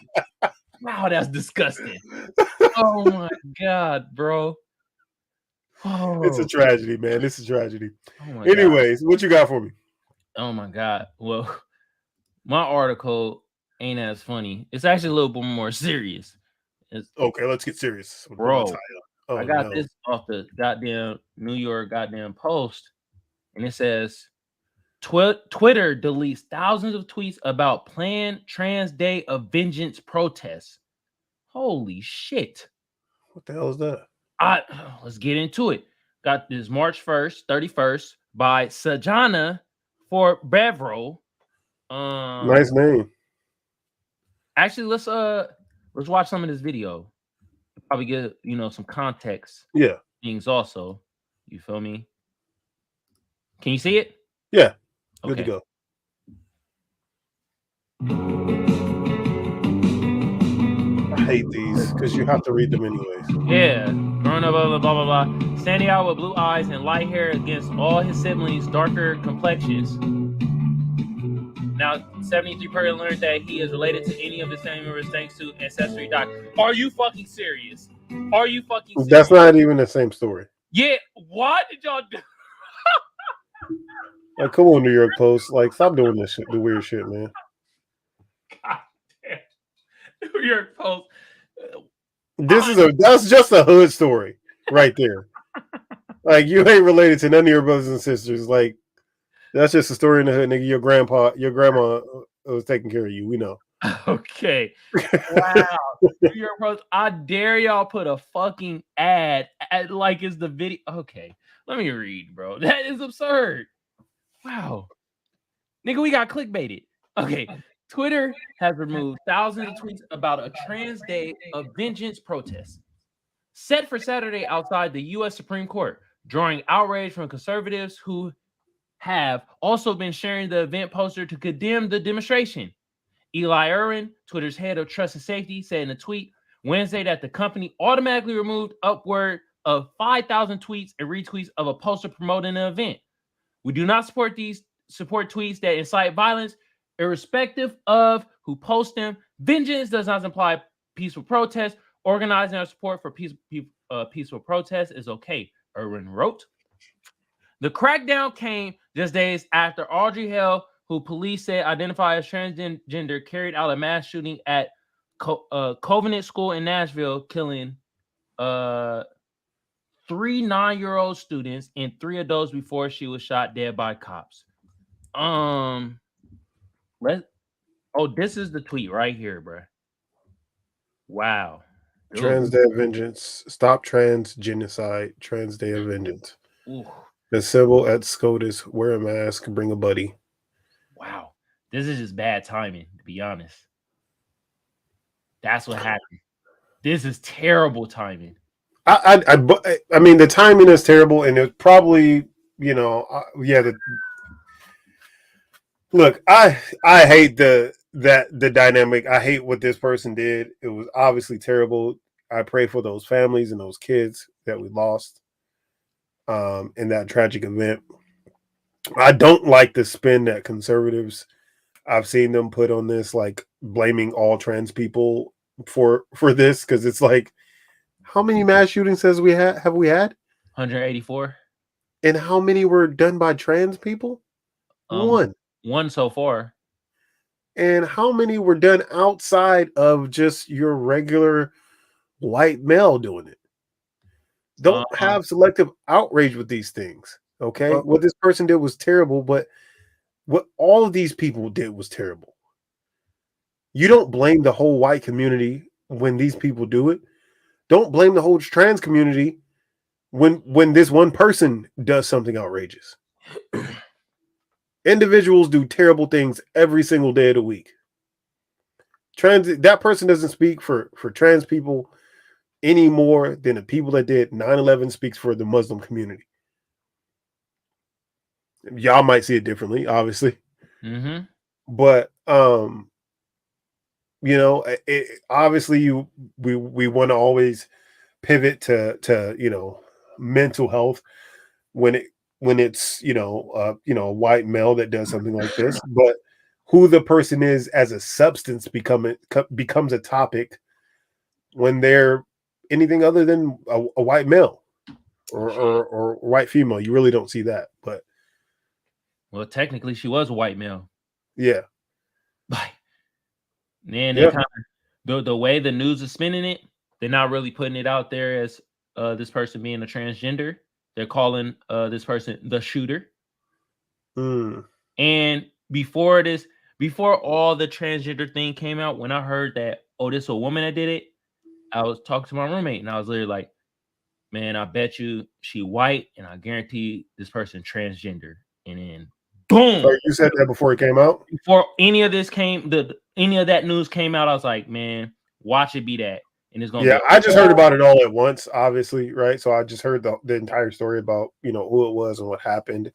Wow, that's disgusting. Oh my God, bro. Oh. It's a tragedy, man. It's a tragedy. Oh anyways, what you got for me? Oh my God. Well, my article ain't as funny. It's actually a little bit more serious. Okay, let's get serious. Bro, I got this off the goddamn New York goddamn Post, and it says Twitter deletes thousands of tweets about planned Trans Day of Vengeance protests. Holy shit. What the hell is that? Let's get into it. Got this March 1st, 31st by Sajana for Bevro. Nice name. Actually, let's watch some of this video. Probably get some context. Yeah. Things also. You feel me? Can you see it? Yeah. Good to go. I hate these because you have to read them anyways. Yeah. Growing up, blah, blah, blah, blah. Standing out with blue eyes and light hair against all his siblings' darker complexions. Now, 73% learned that he is related to any of his family members thanks to Ancestry.com. Are you fucking serious? Are you fucking serious? That's not even the same story. Yeah. What did y'all do? Like, come on, New York Post. Like, stop doing this shit, the weird shit, man. God damn. New York Post. That's just a hood story right there. Like, you ain't related to none of your brothers and sisters. Like, that's just a story in the hood, nigga. Your grandma was taking care of you. We know. Okay. Wow. New York Post, I dare y'all put a fucking ad like it's the video. Okay. Let me read, bro. That is absurd. Wow. Nigga, we got clickbaited. Okay. Twitter has removed thousands of tweets about a Trans Day of Vengeance protest set for Saturday outside the U.S. Supreme Court, drawing outrage from conservatives who have also been sharing the event poster to condemn the demonstration. L.I.E, Twitter's head of trust and safety, said in a tweet Wednesday that the company automatically removed upward of 5,000 tweets and retweets of a poster promoting the event. We do not support tweets that incite violence, irrespective of who posts them. Vengeance does not imply peaceful protest. Organizing our support for peaceful protest is okay, Irwin wrote. The crackdown came just days after Audrey Hale, who police said identified as transgender, carried out a mass shooting at Covenant School in Nashville, killing 3 9-year-old students and 3 adults before she was shot dead by cops. This is the tweet right here, bro. Wow. Trans Day of Vengeance. Stop trans genocide. Trans Day of Vengeance. Ooh. The symbol at SCOTUS. Wear a mask. Bring a buddy. Wow. This is just bad timing, to be honest. That's what happened. This is terrible timing. I mean, the timing is terrible, and it's probably, look, I hate the dynamic. I hate what this person did. It was obviously terrible. I pray for those families and those kids that we lost in that tragic event. I don't like the spin that conservatives, I've seen them put on this, like blaming all trans people for this, because it's like, how many mass shootings have we had? 184. And how many were done by trans people? One so far. And how many were done outside of just your regular white male doing it? Don't have selective outrage with these things. Okay. What this person did was terrible, but what all of these people did was terrible. You don't blame the whole white community when these people do it. Don't blame the whole trans community when this one person does something outrageous. Individuals do terrible things every single day of the week. That person doesn't speak for trans people any more than the people that did 9/11 speaks for the Muslim community. Y'all might see it differently, obviously. Mm-hmm. But obviously we want to always pivot to mental health when it's a white male that does something like this, but who the person is as a substance becomes a topic when they're anything other than a white male or white female. You really don't see that, but well, technically she was a white male. Yeah. Man, they kind of the way the news is spinning it, they're not really putting it out there as this person being a transgender. They're calling this person the shooter. And before all the transgender thing came out, when I heard that, this is a woman that did it, I was talking to my roommate and I was literally like, man, I bet you she white and I guarantee this person transgender. And then boom. So you said that before it came out? Before any of that news came out, I was like, man, watch it be that. And it's gonna be I just heard about it all at once, obviously, right? So I just heard the entire story about who it was and what happened.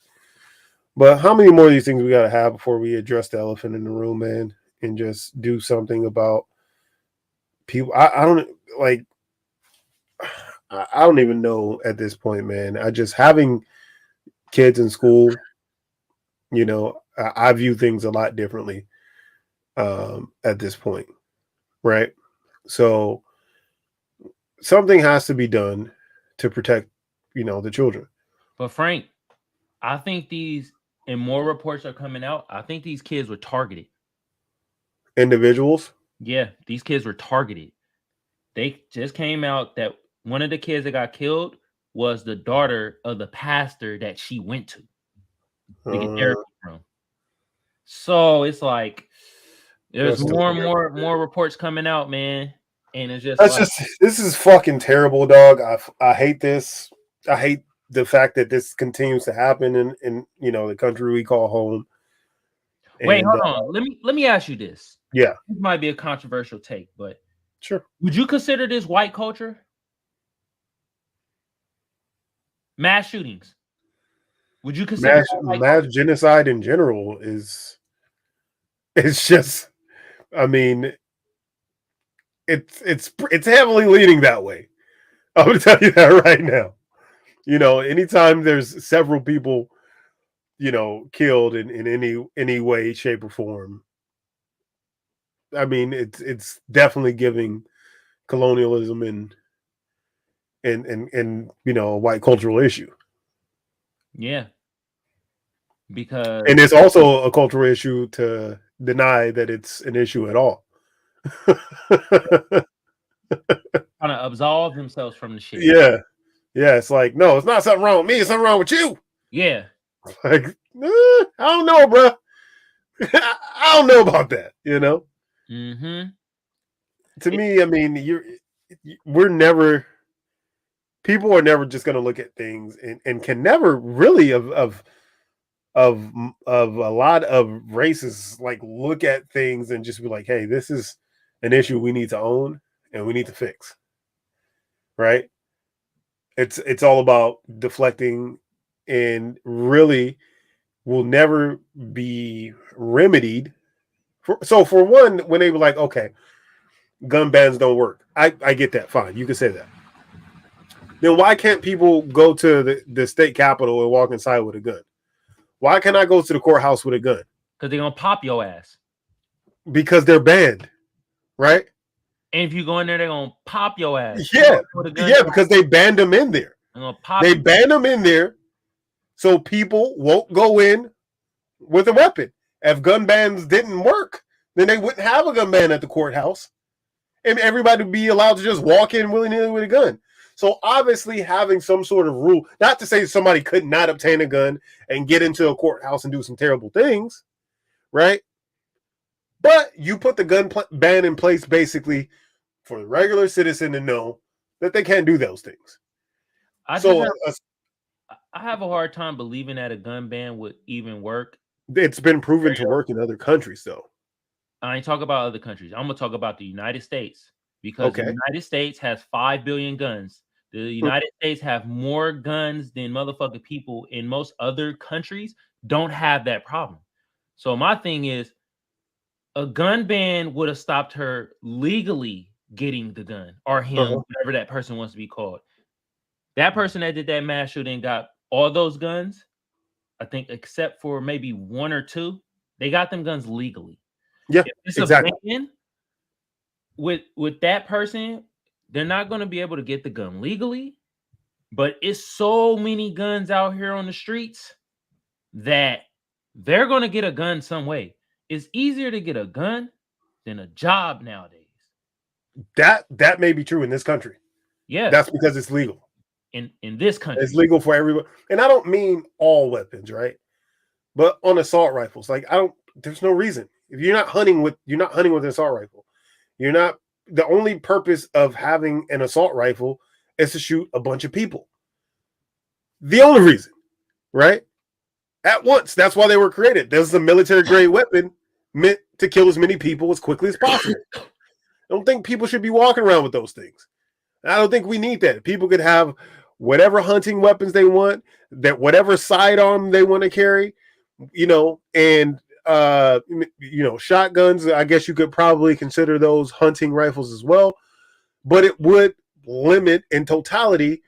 But how many more of these things we gotta have before we address the elephant in the room, man, and just do something about people? I don't even know at this point, man. I just having kids in school, I view things a lot differently at this point, right? So something has to be done to protect, the children. But Frank, I think and more reports are coming out, I think these kids were targeted. Individuals? Yeah, these kids were targeted. They just came out that one of the kids that got killed was the daughter of the pastor that she went to get therapy from. So it's like there's more and more reports coming out, man. And it's just this is fucking terrible, dog. I hate this. I hate the fact that this continues to happen in the country we call home. Wait, hold on. Let me ask you this. Yeah. This might be a controversial take, but sure. Would you consider this white culture? Mass shootings. Would you consider mass genocide in general it's just, I mean, it's heavily leaning that way. I'm gonna tell you that right now. Anytime there's several people, killed in any way, shape, or form, I mean, it's definitely giving colonialism and a white cultural issue. Yeah. Because it's also a cultural issue to deny that it's an issue at all. Trying to absolve themselves from the shit. Yeah. It's like, no, it's not something wrong with me. It's something wrong with you. Yeah. Like, I don't know, bro. I don't know about that. Mm-hmm. To me, I mean, people are never just going to look at things and can never really of a lot of races like look at things and just be like, hey, this is an issue we need to own and we need to fix. Right? It's all about deflecting and really will never be remedied. For one, when they were like, okay, gun bans don't work. I get that. Fine. You can say that. Then why can't people go to the state capitol and walk inside with a gun? Why can't I go to the courthouse with a gun? Because they're going to pop your ass. Because they're banned. Right? And if you go in there, they're going to pop your ass. Yeah. Yeah, because they banned them in there. They banned them in there so people won't go in with a weapon. If gun bans didn't work, then they wouldn't have a gun ban at the courthouse. And everybody would be allowed to just walk in willy-nilly with a gun. So obviously having some sort of rule, not to say somebody could not obtain a gun and get into a courthouse and do some terrible things, right? But you put the gun ban in place basically for the regular citizen to know that they can't do those things. I have a hard time believing that a gun ban would even work. It's been proven to work in other countries, though. I ain't talk about other countries. I'm gonna talk about the United States because the United States has 5 billion guns. The United States have more guns than motherfucking people in most other countries don't have that problem. So my thing is, a gun ban would have stopped her legally getting the gun or him, whatever that person wants to be called. That person that did that mass shooting got all those guns, I think, except for maybe 1 or 2. They got them guns legally. Yeah, it's exactly. A ban with that person, they're not going to be able to get the gun legally. But it's so many guns out here on the streets that they're going to get a gun some way. It's easier to get a gun than a job nowadays. That may be true in this country. Yeah, that's because it's legal. In this country, it's legal for everyone. And I don't mean all weapons, right? But on assault rifles, like there's no reason. If you're not hunting with an assault rifle. You're not. The only purpose of having an assault rifle is to shoot a bunch of people. The only reason, right? At once. That's why they were created. This is a military grade weapon meant to kill as many people as quickly as possible. I don't think people should be walking around with those things. I don't think we need that. People could have whatever hunting weapons they want, that whatever sidearm they want to carry, and shotguns. I guess you could probably consider those hunting rifles as well, but it would limit in totality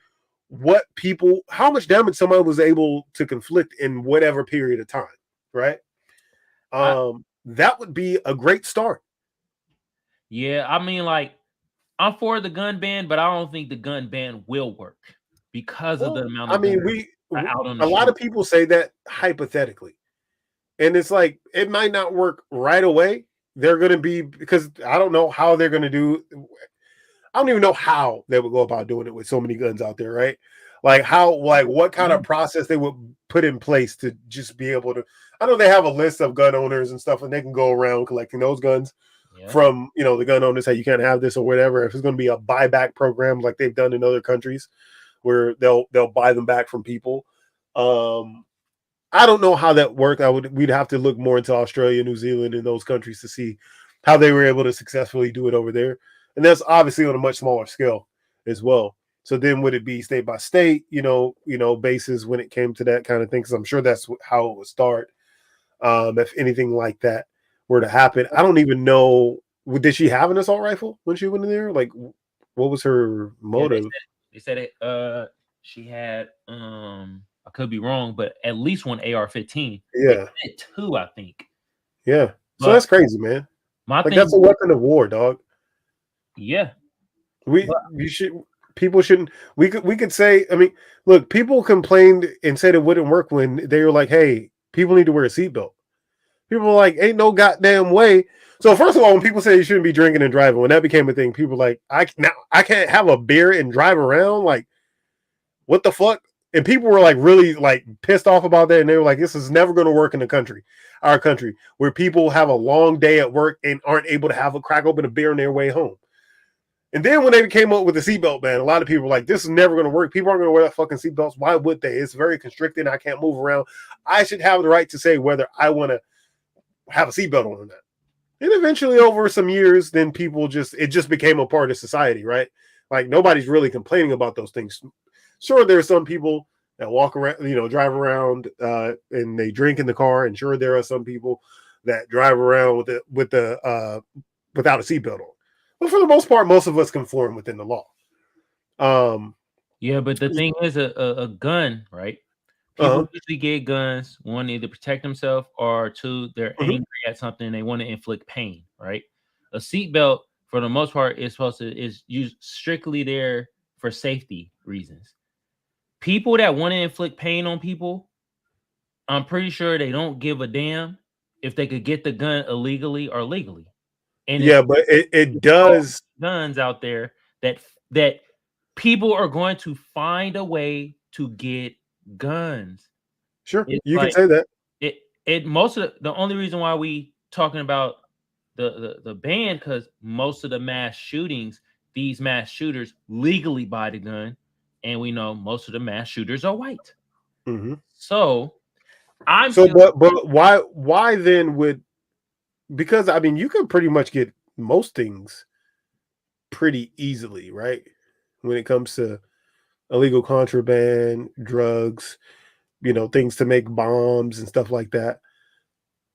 how much damage someone was able to conflict in whatever period of time, right? That would be a great start. Yeah, I mean, like, I'm for the gun ban, but I don't think the gun ban will work because of the amount of. I mean, a lot of people say that hypothetically, and it's like it might not work right away. They're going to be, because I don't know how they're going to do. I don't even know how they would go about doing it with so many guns out there, right? Like what kind of process they would put in place to just be able to. I know they have a list of gun owners and stuff, and they can go around collecting those guns. From the gun owners, say you can't have this or whatever. If it's going to be a buyback program like they've done in other countries, where they'll buy them back from people. I don't know how that worked. We'd have to look more into Australia, New Zealand, and those countries to see how they were able to successfully do it over there. And that's obviously on a much smaller scale as well. So then would it be state by state, basis when it came to that kind of thing? Because I'm sure that's how it would start. If anything like that were to happen. I don't even know. Did she have an assault rifle when she went in there? Like, what was her motive? Yeah, they said it. She had. I could be wrong, but at least one AR-15. Yeah, 2, I think. Yeah, so that's crazy, man. That's a weapon of war, dog. Yeah, people shouldn't. We could say. I mean, look, people complained and said it wouldn't work when they were like, "Hey, people need to wear a seatbelt." People were like, ain't no goddamn way. So first of all, when people say you shouldn't be drinking and driving, when that became a thing, people were like, I can't have a beer and drive around. Like, what the fuck? And people were like really like pissed off about that. And they were like, this is never going to work in our country, where people have a long day at work and aren't able to crack open a beer on their way home. And then when they came up with the seatbelt ban, a lot of people were like, this is never going to work. People aren't going to wear that fucking seatbelts. Why would they? It's very constricted. I can't move around. I should have the right to say whether I want to have a seatbelt on or not. And eventually over some years, then it just became a part of society, right? Like nobody's really complaining about those things. Sure, there are some people that walk around, drive around and they drink in the car. And sure, there are some people that drive around without a seatbelt on. But for the most part, most of us conform within the law. Yeah, but the thing is a gun, right? People usually get guns, one, either protect themselves, or two, they're angry at something and they want to inflict pain, right? A seatbelt, for the most part, is used strictly there for safety reasons. People that want to inflict pain on people, I'm pretty sure they don't give a damn if they could get the gun illegally or legally. And yeah, but it does guns out there that people are going to find a way to get guns. sure It's you like can say that. it most of the only reason why we talking about the ban, because most of the mass shootings, these mass shooters legally buy the gun, and we know most of the mass shooters are white. Mm-hmm. So but why then would, because I mean you can pretty much get most things pretty easily, right? When it comes to illegal contraband, drugs, things to make bombs and stuff like that.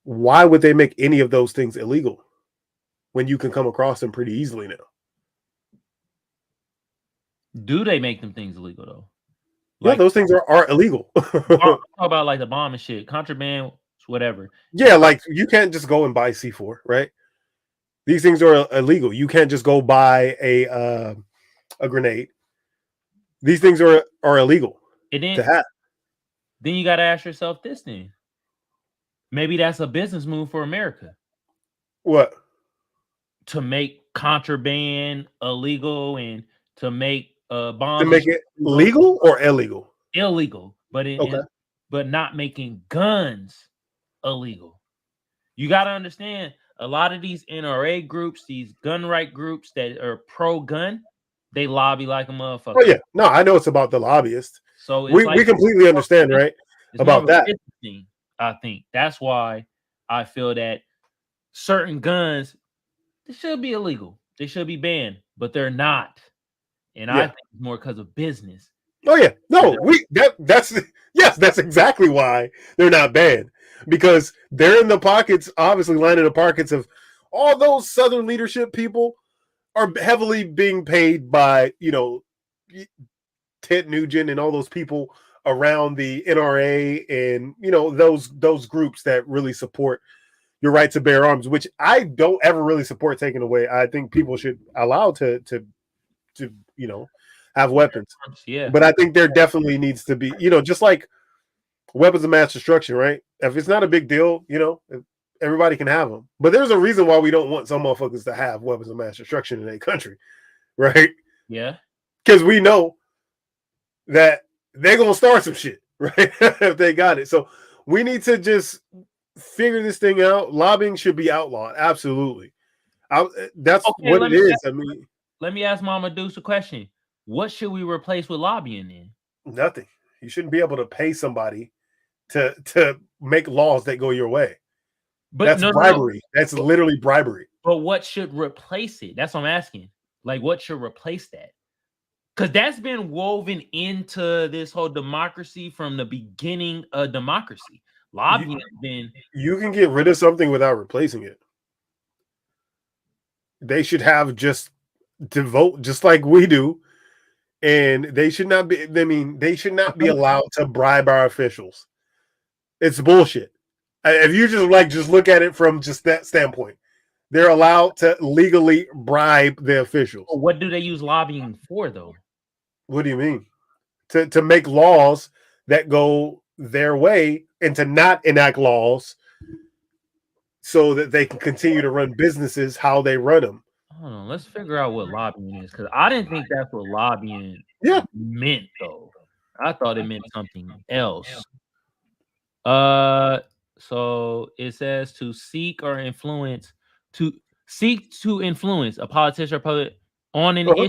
Why would they make any of those things illegal when you can come across them pretty easily now? do they make them things illegal though? Yeah, those things are illegal. Talk about like the bomb and shit, contraband, whatever. Yeah, like you can't just go and buy C4, right? These things are illegal. You can't just go buy a grenade. These things are illegal to have. Then you got to ask yourself this: then maybe that's a business move for America. What? To make contraband illegal and to make bombs. To make it legal or illegal? Illegal, but but not making guns illegal. You got to understand, a lot of these NRA groups, these gun right groups that are pro-gun, they lobby like a motherfucker. Oh yeah, no, I know it's about the lobbyists. So we completely understand, right? About that. Thing, I think that's why I feel that certain guns, they should be illegal. They should be banned, but they're not. And I think it's more because of business. Oh yeah, no, that's exactly why they're not banned, because they're in the pockets, obviously lining the pockets of all those Southern leadership people are heavily being paid by Ted Nugent and all those people around the NRA and those groups that really support your right to bear arms, which I don't ever really support taking away. I think people should allow to have weapons. Yeah. But I think there definitely needs to be, just like weapons of mass destruction, right? If it's not a big deal, everybody can have them. But there's a reason why we don't want some motherfuckers to have weapons of mass destruction in a country, right? Yeah. Because we know that they're going to start some shit, right? If they got it. So we need to just figure this thing out. Lobbying should be outlawed. Absolutely. That's what it is. Let me ask Mama Deuce a question. What should we replace with lobbying then? Nothing. You shouldn't be able to pay somebody to make laws that go your way. But that's bribery. That's literally bribery. But what should replace it? That's what I'm asking. Like, what should replace that? Because that's been woven into this whole democracy from the beginning of democracy. Lobbying has been. You can get rid of something without replacing it. They should have just to vote just like we do. And they should not be, they should not be allowed to bribe our officials. It's bullshit. If you just look at it from just that standpoint, they're allowed to legally bribe the officials. What do they use lobbying for, though? What do you mean? To make laws that go their way and to not enact laws so that they can continue to run businesses how they run them. Hold on, let's figure out what lobbying is, because I didn't think that's what lobbying meant, though. I thought it meant something else. So it says to seek to influence a politician or public on an issue.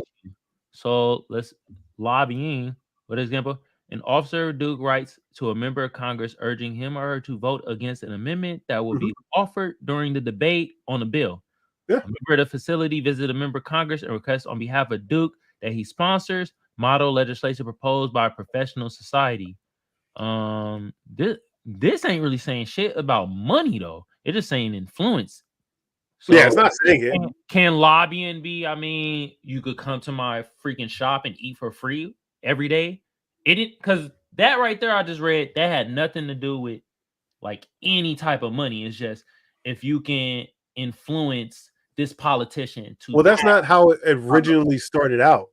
So let's lobbying. For example, an officer Duke writes to a member of Congress urging him or her to vote against an amendment that will be offered during the debate on the bill. Yeah. A member of the facility visited a member of Congress and requests on behalf of Duke that he sponsors model legislation proposed by a professional society. This ain't really saying shit about money though. It's just saying influence. So yeah, it's not saying it. Can lobbying be? I mean, you could come to my freaking shop and eat for free every day. Because that right there I just read, that had nothing to do with like any type of money. It's just if you can influence this politician to. Well, that's not how it originally started out.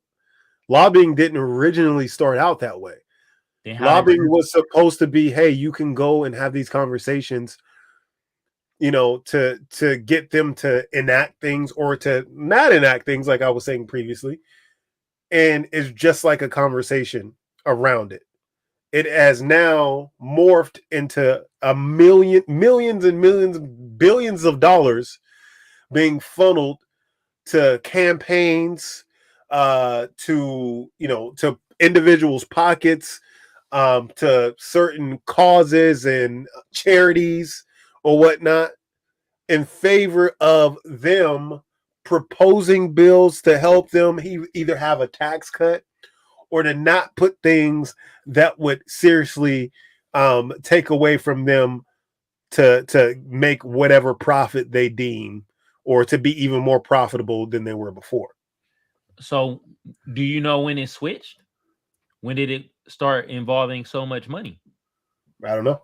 Lobbying didn't originally start out that way. Then lobbying was supposed to be, hey, you can go and have these conversations, to get them to enact things or to not enact things, like I was saying previously. And it's just like a conversation around it. It has now morphed into millions and millions, billions of dollars being funneled to campaigns, to individuals' pockets, to certain causes and charities or whatnot, in favor of them proposing bills to help them either have a tax cut or to not put things that would seriously take away from them to make whatever profit they deem, or to be even more profitable than they were before. So, do you know when it switched? When did it start involving so much money? I don't know.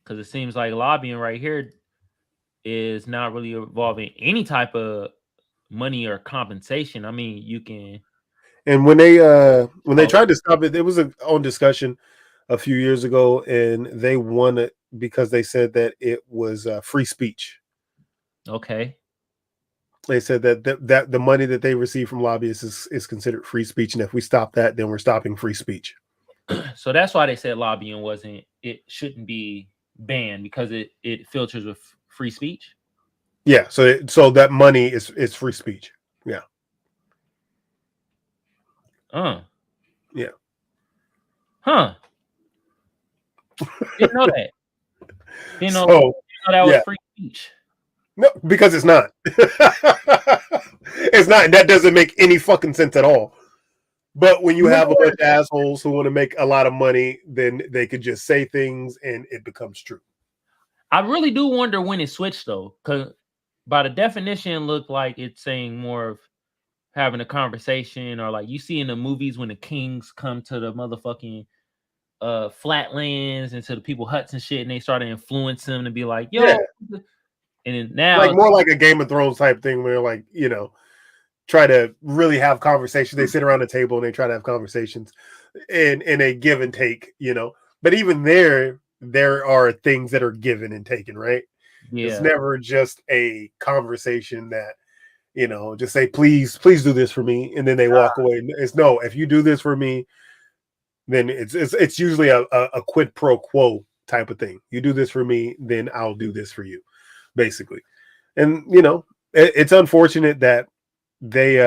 Because it seems like lobbying right here is not really involving any type of money or compensation. I mean, you can. And when they tried to stop it, it was on discussion a few years ago, and they won it because they said that it was free speech. Okay. They said that the money that they receive from lobbyists is considered free speech, and if we stop that, then we're stopping free speech. So that's why they said lobbying it shouldn't be banned, because it filters with free speech. Yeah, so that money is free speech. Yeah. Yeah. Huh. Didn't know that. Didn't know that was free speech. No, because it's not. It's not. That doesn't make any fucking sense at all. But when you have a bunch of assholes who want to make a lot of money, then they could just say things and it becomes true. I really do wonder when it switched, though, because by the definition, it looked like it's saying more of having a conversation, or like you see in the movies when the kings come to the motherfucking flatlands and to the people huts and shit, and they start to influence them to be like, yo. Yeah. And then now, like more like a Game of Thrones type thing where, like, try to really have conversations. They sit around the table and they try to have conversations in a give and take, But even there are things that are given and taken, right? Yeah. It's never just a conversation that, just say, please do this for me, and then they walk away. It's no, if you do this for me, then it's usually a quid pro quo type of thing. You do this for me, then I'll do this for you, basically. And it's unfortunate that they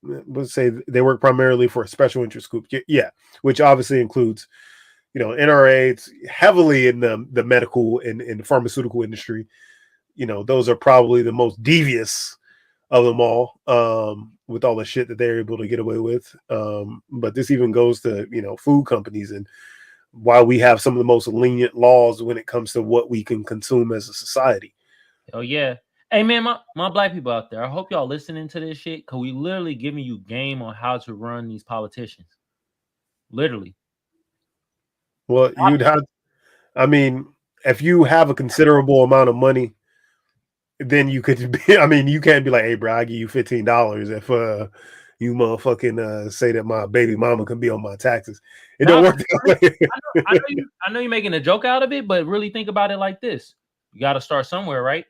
let's say they work primarily for a special interest group, which obviously includes NRA. It's heavily in the medical and in the pharmaceutical industry. Those are probably the most devious of them all, with all the shit that they're able to get away with. But this even goes to food companies, and why we have some of the most lenient laws when it comes to what we can consume as a society. Oh yeah. Hey man, my black people out there, I hope y'all listening to this shit, because we literally giving you game on how to run these politicians. Literally. Well, if you have a considerable amount of money, then you could be, you can't be like, hey bro, I give you $15 if you motherfucking say that my baby mama can be on my taxes. It don't work that way. I know you're making a joke out of it, but really think about it like this. You got to start somewhere, right?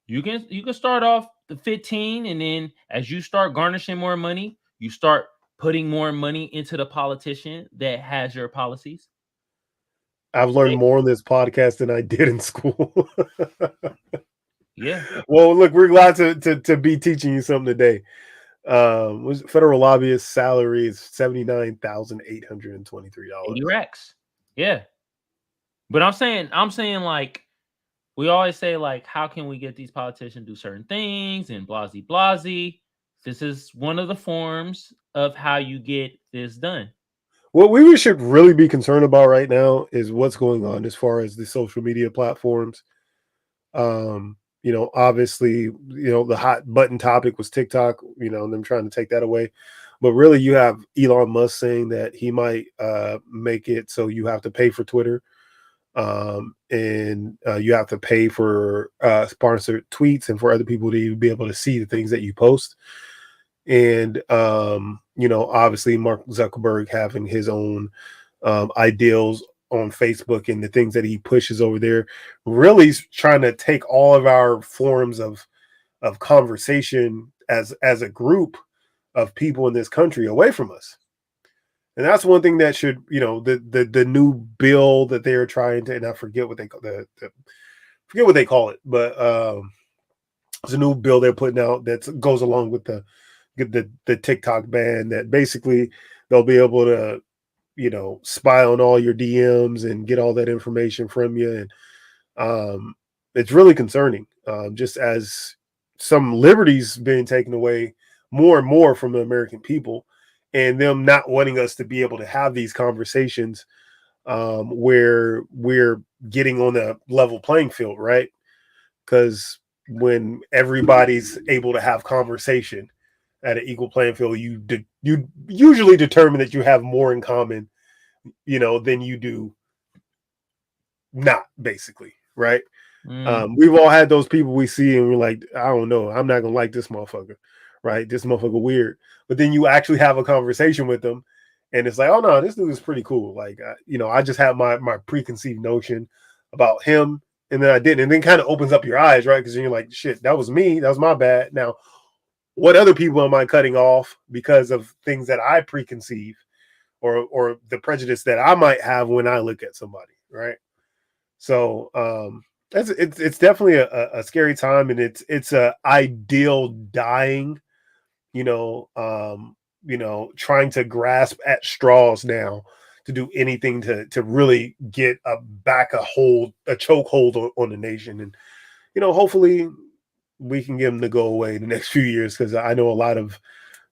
You can start off the 15, and then as you start garnishing more money, you start putting more money into the politician that has your policies. I've learned more on this podcast than I did in school. Yeah. Well, look, we're glad to be teaching you something today. Federal lobbyist salary is $79,823. 80 racks. Yeah. But I'm saying like, we always say, like, how can we get these politicians to do certain things and blasey blasey. This is one of the forms of how you get this done. What we should really be concerned about right now is what's going on as far as the social media platforms. Obviously, the hot button topic was TikTok, them trying to take that away. But really, you have Elon Musk saying that he might make it so you have to pay for Twitter. And you have to pay for sponsored tweets and for other people to be able to see the things that you post. and obviously Mark Zuckerberg having his own ideals on Facebook and the things that he pushes over there, really trying to take all of our forms of conversation as a group of people in this country away from us. And that's one thing that should, the new bill that they are trying to, and I forget what they call forget what they call it, but it's a new bill they're putting out that goes along with the TikTok ban, that basically they'll be able to, spy on all your DMs and get all that information from you. And it's really concerning, just as some liberties being taken away more and more from the American people, and them not wanting us to be able to have these conversations where we're getting on a level playing field, right? Because when everybody's able to have conversation at an equal playing field, you usually determine that you have more in common, than you do not, basically, right? We've all had those people we see and we're like, I don't know, I'm not gonna like this motherfucker, right? This motherfucker weird. But then you actually have a conversation with them, and it's like, oh no, this dude is pretty cool. Like, I just have my preconceived notion about him, and then I didn't, and then kind of opens up your eyes, right? Because you're like, shit, that was me, that was my bad. Now, what other people am I cutting off because of things that I preconceive, or the prejudice that I might have when I look at somebody, right? So it's definitely a scary time, and it's a ideal dying, trying to grasp at straws now to do anything to really get a chokehold on the nation. And hopefully we can get them to go away the next few years, because I know a lot of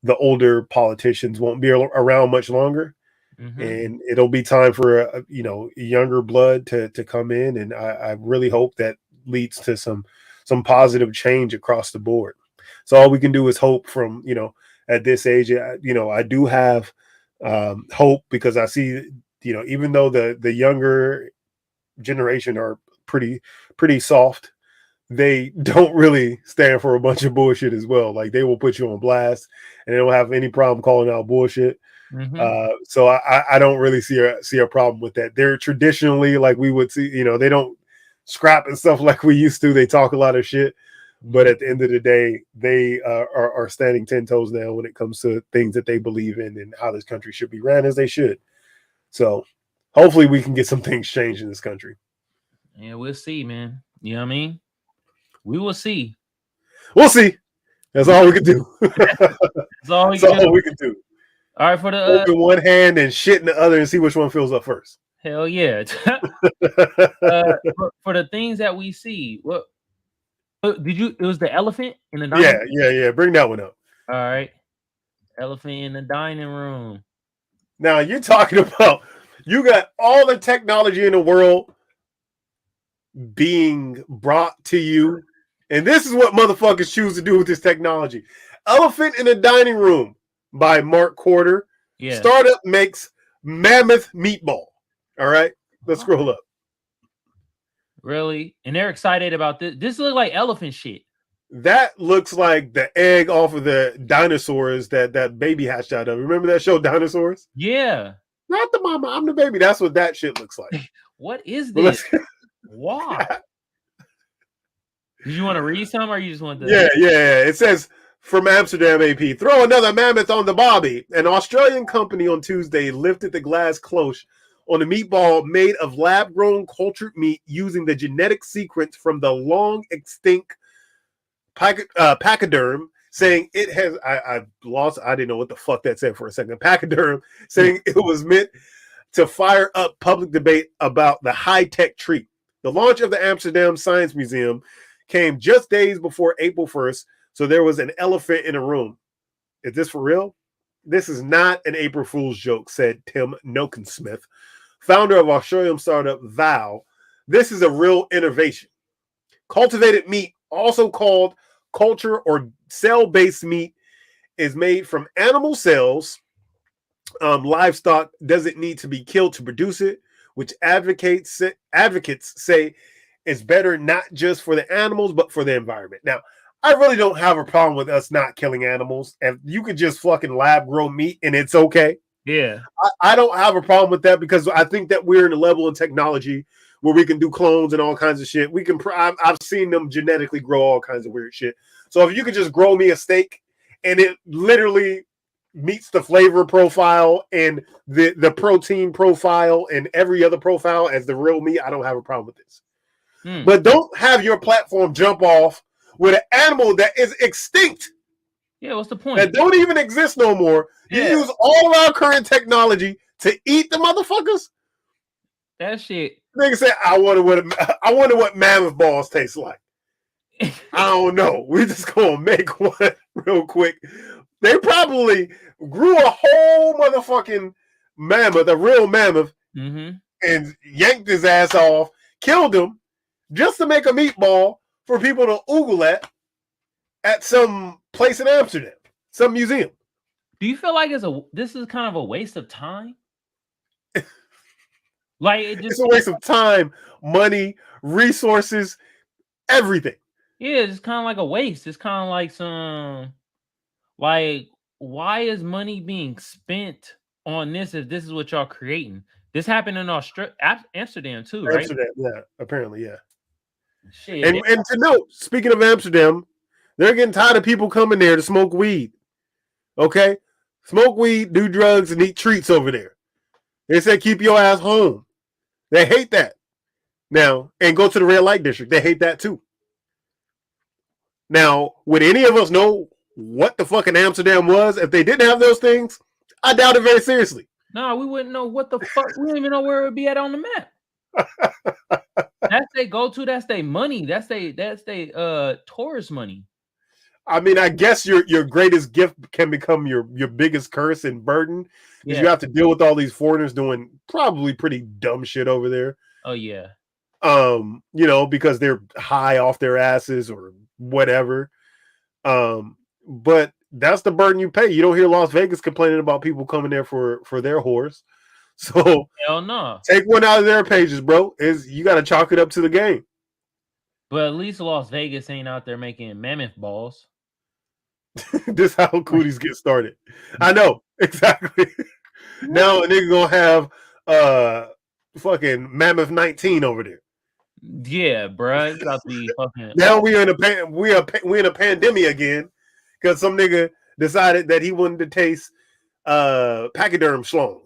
the older politicians won't be around much longer. And it'll be time for younger blood to come in, and I really hope that leads to some positive change across the board. So all we can do is hope from at this age. I do have hope, because I see even though the younger generation are pretty soft, they don't really stand for a bunch of bullshit as well. Like, they will put you on blast, and they don't have any problem calling out bullshit. So I don't really see a problem with that. They're traditionally, like we would see, they don't scrap and stuff like we used to. They talk a lot of shit, but at the end of the day, they are standing 10 toes down when it comes to things that they believe in and how this country should be ran as they should. So hopefully we can get some things changed in this country. Yeah, we'll see, man. You know what I mean? We will see. We'll see. That's all we can do. That's all we can do. All right, for the open one hand and shit in the other, and see which one fills up first. Hell yeah. For the things that we see, what did you? It was the elephant in the dining room? Yeah. Bring that one up. All right, elephant in the dining room. Now you're talking about, you got all the technology in the world being brought to you, and this is what motherfuckers choose to do with this technology. Elephant in the dining room by Mark Quarter. Yeah. Startup makes mammoth meatball. All right, let's scroll up. Really? And they're excited about this. This looks like elephant shit. That looks like the egg off of the dinosaurs that baby hatched out of. Remember that show, Dinosaurs? Yeah. Not the mama, I'm the baby. That's what that shit looks like. What is this? Why? Did you want to read some, or you just want to? Yeah. It says, from Amsterdam AP, throw another mammoth on the barbie. An Australian company on Tuesday lifted the glass cloche on a meatball made of lab-grown cultured meat using the genetic sequence from the long-extinct pachyderm, saying it has, I didn't know what the fuck that said for a second. Pachyderm, saying it was meant to fire up public debate about the high-tech treat. The launch of the Amsterdam Science Museum came just days before April 1st, so there was an elephant in a room. Is this for real? This is not an April Fool's joke, said Tim Nokensmith, founder of Australian startup Vow. This is a real innovation. Cultivated meat, also called culture or cell-based meat, is made from animal cells. Livestock doesn't need to be killed to produce it, which advocates say is better not just for the animals, but for the environment. Now, I really don't have a problem with us not killing animals. If you could just fucking lab grow meat and it's okay. Yeah. I don't have a problem with that because I think that we're in a level of technology where we can do clones and all kinds of shit. We can. I've seen them genetically grow all kinds of weird shit. So if you could just grow me a steak and it literally meets the flavor profile and the protein profile and every other profile as the real meat, I don't have a problem with this. But don't have your platform jump off with an animal that is extinct. Yeah, what's the point? That don't even exist no more. You use all of our current technology to eat the motherfuckers. That shit. Nigga said, I wonder what mammoth balls taste like. I don't know. We just gonna make one real quick. They probably grew a whole motherfucking mammoth, a real mammoth, and yanked his ass off, killed him, just to make a meatball for people to oogle at some place in Amsterdam, some museum. Do you feel like this is kind of a waste of time? Like it's a waste of time, money, resources, everything. Yeah, it's kind of like a waste. It's kind of like some, like, why is money being spent on this if this is what y'all creating? This happened in Amsterdam too, right? Amsterdam, yeah, apparently, yeah. Shit. And to note, speaking of Amsterdam, they're getting tired of people coming there to smoke weed. Okay? Smoke weed, do drugs, and eat treats over there. They said keep your ass home. They hate that. Now, and go to the red light district. They hate that too. Now, would any of us know what the fucking Amsterdam was if they didn't have those things? I doubt it very seriously. No, we wouldn't know what the fuck. We don't even know where it would be at on the map. That's they go to. That's their money. That's they tourist money. I mean, I guess your greatest gift can become your biggest curse and burden because you have to deal with all these foreigners doing probably pretty dumb shit over there. Oh yeah. Because they're high off their asses or whatever. But that's the burden you pay. You don't hear Las Vegas complaining about people coming there for their whores. So hell no. Take one out of their pages, bro. You got to chalk it up to the game. But at least Las Vegas ain't out there making mammoth balls. This is how cooties get started. I know exactly. Now a nigga gonna have fucking mammoth 19 over there. Yeah, bro. You got to be fucking. Now we in a pandemic again because some nigga decided that he wanted to taste pachyderm schlong.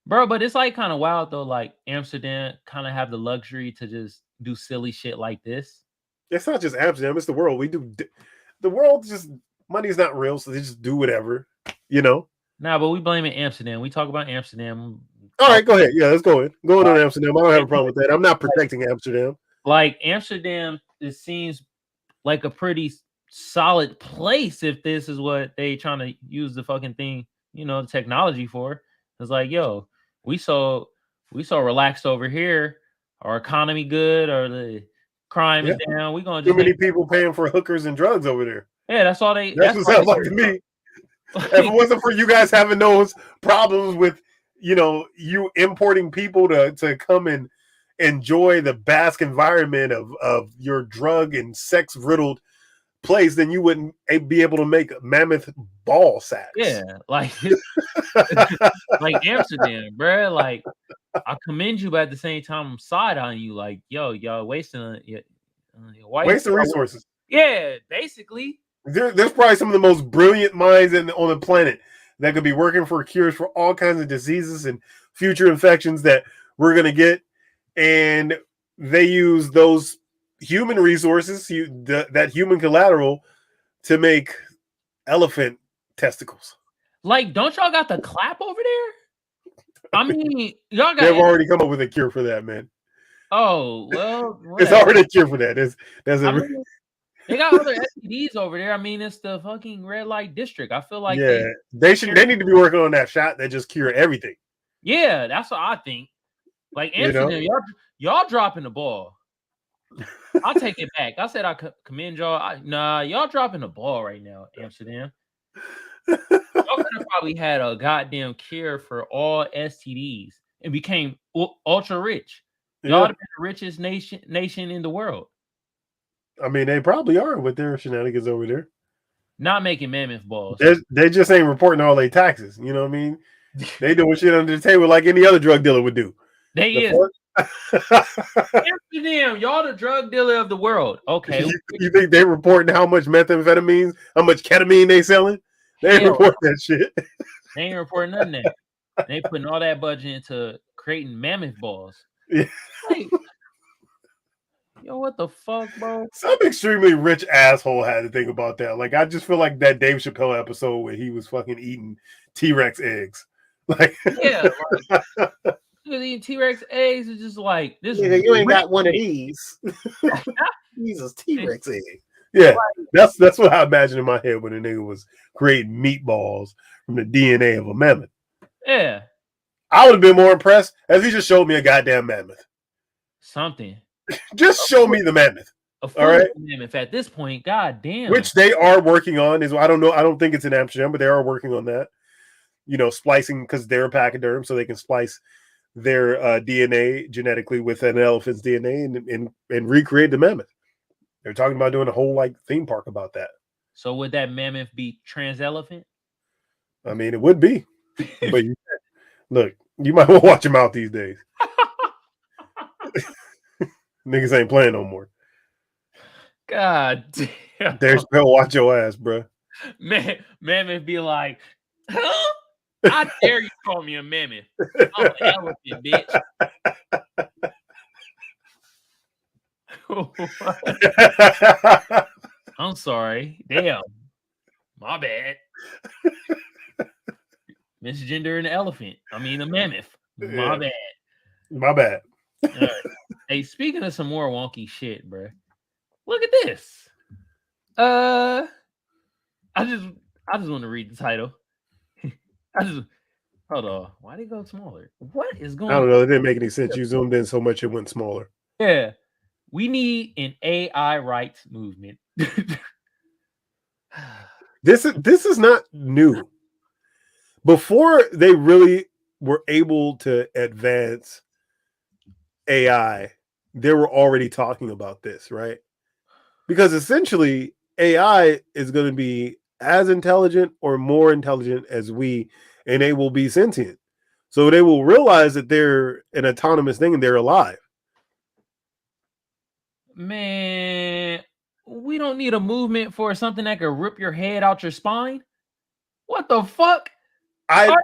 Bro, but it's like kind of wild though. Like Amsterdam kind of have the luxury to just do silly shit like this. It's not just Amsterdam; it's the world. We do the world. Just money's not real, so they just do whatever, Nah, but we blaming Amsterdam. We talk about Amsterdam. All right, go ahead. Yeah, let's go ahead. Go on Amsterdam. I don't have a problem with that. I'm not protecting Amsterdam. Like Amsterdam, it seems like a pretty solid place if this is what they trying to use the fucking thing, the technology for. It's like, yo, we so relaxed over here. Our economy good, or the crime is down. We gonna just too many people paying for hookers and drugs over there. Yeah, that's all they. That's what sounds like to me. If it wasn't for you guys having those problems with, you importing people to come and enjoy the bask environment of your drug and sex riddled place, then you wouldn't be able to make mammoth ball sacks. Yeah, like like Amsterdam, bro. Like I commend you, but at the same time, I'm side on you. Like, yo, y'all wasting resources. Yeah, basically. There's probably some of the most brilliant minds on the planet that could be working for cures for all kinds of diseases and future infections that we're gonna get, and they use those human resources, that human collateral, to make elephant testicles. Like, don't y'all got the clap over there? I mean, y'all got. They've already come up with a cure for that, man. Oh well, it's already a cure for that. They got other STDs over there. I mean, it's the fucking red light district. I feel like they need to be working on that shot that just cure everything. Yeah, that's what I think. Like Amsterdam, y'all dropping the ball. I'll take it back. I said I commend y'all. Y'all dropping the ball right now, Amsterdam. Y'all could have probably had a goddamn cure for all STDs and became ultra rich. Y'all would have been the richest nation in the world. I mean, they probably are with their shenanigans over there. Not making mammoth balls. They just ain't reporting all their taxes. You know what I mean? They doing shit under the table like any other drug dealer would do. They is. Amsterdam, y'all the drug dealer of the world. Okay. You think they reporting how much methamphetamines, how much ketamine they selling? They ain't reporting that shit. They ain't reporting nothing of that. They putting all that budget into creating mammoth balls. Yeah. Like, yo, what the fuck, bro? Some extremely rich asshole had to think about that. Like, I just feel like that Dave Chappelle episode where he was fucking eating T-Rex eggs. Like, yeah, like, eating T-Rex eggs is just like this. Yeah, you ain't got one of these. These is T-Rex eggs. Yeah, that's what I imagined in my head when the nigga was creating meatballs from the DNA of a mammoth. Yeah, I would have been more impressed if he just showed me a goddamn mammoth. Something. Just show me the mammoth. All right. Mammoth at this point, goddamn. Which they are working on. I don't know. I don't think it's in Amsterdam, but they are working on that. You know, splicing because they're a pachyderm, so they can splice their DNA genetically with an elephant's DNA and recreate the mammoth. They're talking about doing a whole like theme park about that. So would that mammoth be trans elephant? I mean, it would be. But look, you might want to watch your mouth these days. Niggas ain't playing no more. God damn. There's Chappelle, watch your ass, bro. Mammoth be like, huh? I dare you call me a mammoth. I'm an elephant, bitch. I'm sorry. Damn. My bad. Misgender an elephant. I mean a mammoth. My bad. My bad. Right. Hey, speaking of some more wonky shit, bro. Look at this. I just want to read the title. Hold on. Why did it go smaller? What is going on? I don't know. It didn't make any sense. You zoomed in so much it went smaller. Yeah. We need an AI rights movement. This is not new. Before they really were able to advance AI, they were already talking about this, right? Because essentially AI is going to be as intelligent or more intelligent as we, and they will be sentient. So they will realize that they're an autonomous thing and they're alive. Man, we don't need a movement for something that could rip your head out your spine. What the fuck? I'm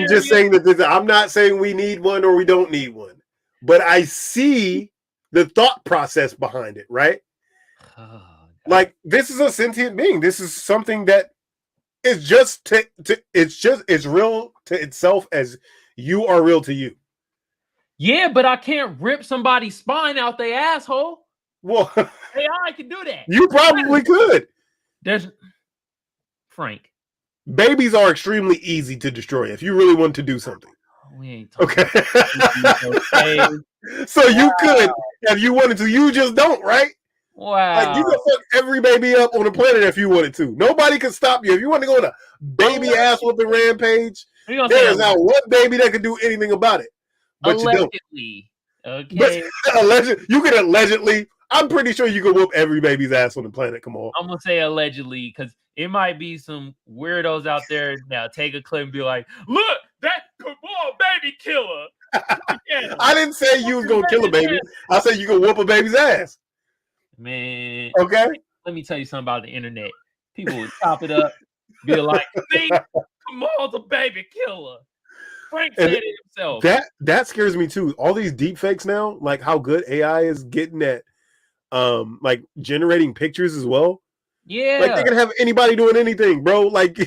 just saying that I'm not saying we need one or we don't need one, but I see the thought process behind it, right? Oh, like this is a sentient being. This is something that is just it's real to itself as you are real to you. Yeah, but I can't rip somebody's spine out their asshole. Well, AI can do that. You probably could. There's Frank. Babies are extremely easy to destroy if you really want to do something. We ain't talking okay. So you could if you wanted to. You just don't, right? Wow. Like you can fuck every baby up on the planet if you wanted to. Nobody can stop you. If you want to go on a baby ass whooping rampage, there is not one baby that can do anything about it. But allegedly. You don't. Okay. You can allegedly. I'm pretty sure you can whoop every baby's ass on the planet. Come on. I'm gonna say allegedly because it might be some weirdos out there now take a clip and be like, "Look, that Kamal baby killer." Yeah. I didn't say you was gonna kill a baby. I said you can whoop a baby's ass. Man. Okay. Let me tell you something about the internet. People would chop it up, be like, "See, Kamal's a baby killer." Frank said it himself. That scares me too. All these deep fakes now, like how good AI is getting at like generating pictures as well. Yeah. Like they can have anybody doing anything, bro. Like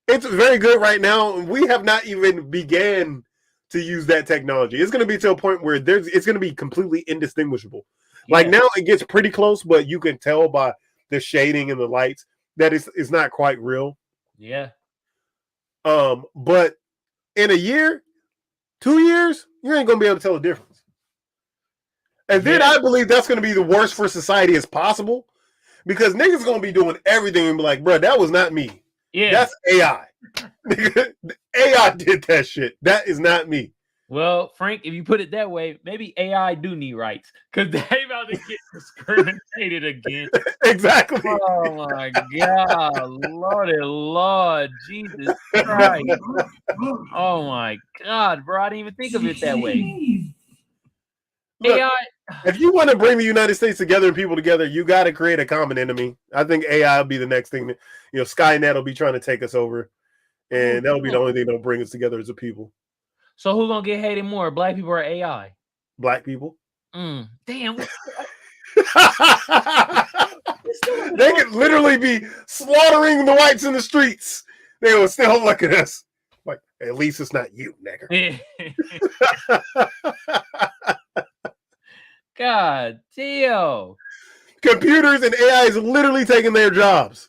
it's very good right now. We have not even began to use that technology. It's gonna be to a point where it's gonna be completely indistinguishable. Yeah. Like now it gets pretty close, but you can tell by the shading and the lights that it's not quite real. Yeah. But in a year, 2 years, you ain't gonna be able to tell the difference. And then I believe that's going to be the worst for society as possible because niggas going to be doing everything and be like, bro, that was not me. Yeah. That's AI. AI did that shit. That is not me. Well, Frank, if you put it that way, maybe AI do need rights because they about to get discriminated against. Exactly. Oh my God, Lord, Jesus Christ! Oh my God, bro, I didn't even think of it that way. Look, AI. if you want to bring the United States together and people together, you got to create a common enemy. I think AI will be the next thing. Skynet will be trying to take us over, and that'll be the only thing that'll bring us together as a people. So who's gonna get hated more, black people or AI? Black people. Damn. They could literally be slaughtering the whites in the streets. They will still look at us like, at least it's not you, nigger. God damn. Computers and AI is literally taking their jobs.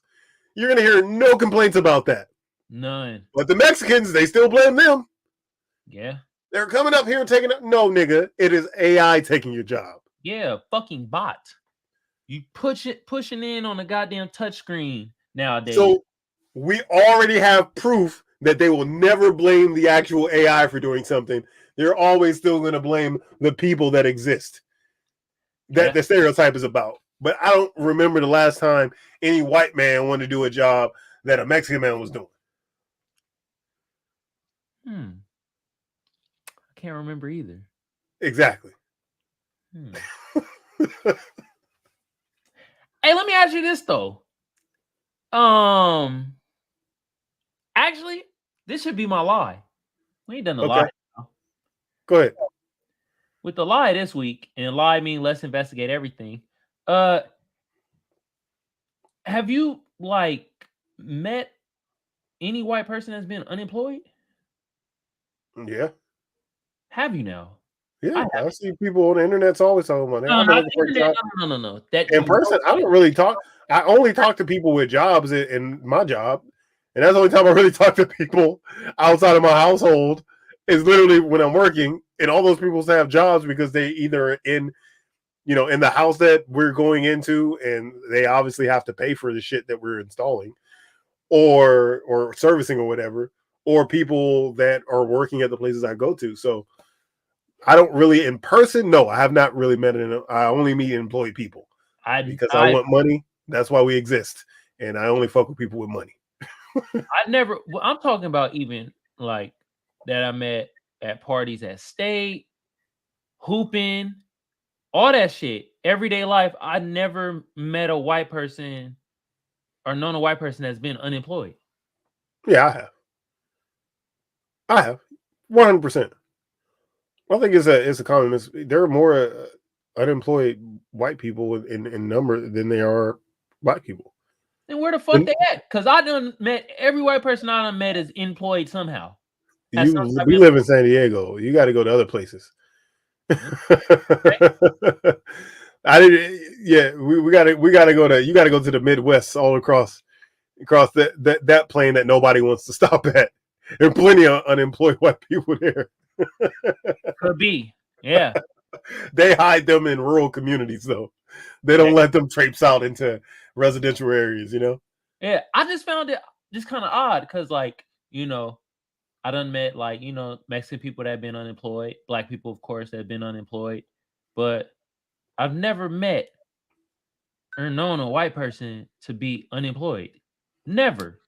You're going to hear no complaints about that. None. But the Mexicans, they still blame them. Yeah. They're coming up here and taking it. No, nigga, it is AI taking your job. Yeah, fucking bot. You pushing in on a goddamn touchscreen nowadays. So we already have proof that they will never blame the actual AI for doing something. They're always still going to blame the people that exist. That the stereotype is about. But I don't remember the last time any white man wanted to do a job that a Mexican man was doing. I can't remember either. Exactly. Hey, let me ask you this though. Actually, this should be my lie. We ain't done the lie. Go ahead. With the lie this week, and lie mean let's investigate everything. Have you met any white person that's been unemployed? Yeah. Have you now? Yeah, I see people on the internet's always talking about that. No. That in person, I don't really talk. I only talk to people with jobs in my job, and that's the only time I really talk to people outside of my household. Is literally when I'm working, and all those people have jobs because they either are in the house that we're going into, and they obviously have to pay for the shit that we're installing, or servicing or whatever, or people that are working at the places I go to. So I don't really in person. No, I have not really met I only meet employed people because I want money. That's why we exist, and I only fuck with people with money. I'm talking about even like that I met at parties at state, hooping, all that shit. Everyday life. I never met a white person or known a white person that's been unemployed. Yeah, I have 100%. I think it's a common. There are more unemployed white people in number than there are black people. And where the fuck they at? Because I done met every white person I done met is employed somehow. We live in San Diego. You got to go to other places. I didn't. Yeah, we got to go to. You got to go to the Midwest, all across that plane that nobody wants to stop at. There are plenty of unemployed white people there. Could be. Yeah. They hide them in rural communities, though. They don't let them traipse out into residential areas, Yeah, I just found it just kind of odd because, I done met Mexican people that have been unemployed, black people, of course, that have been unemployed, but I've never met or known a white person to be unemployed. Never.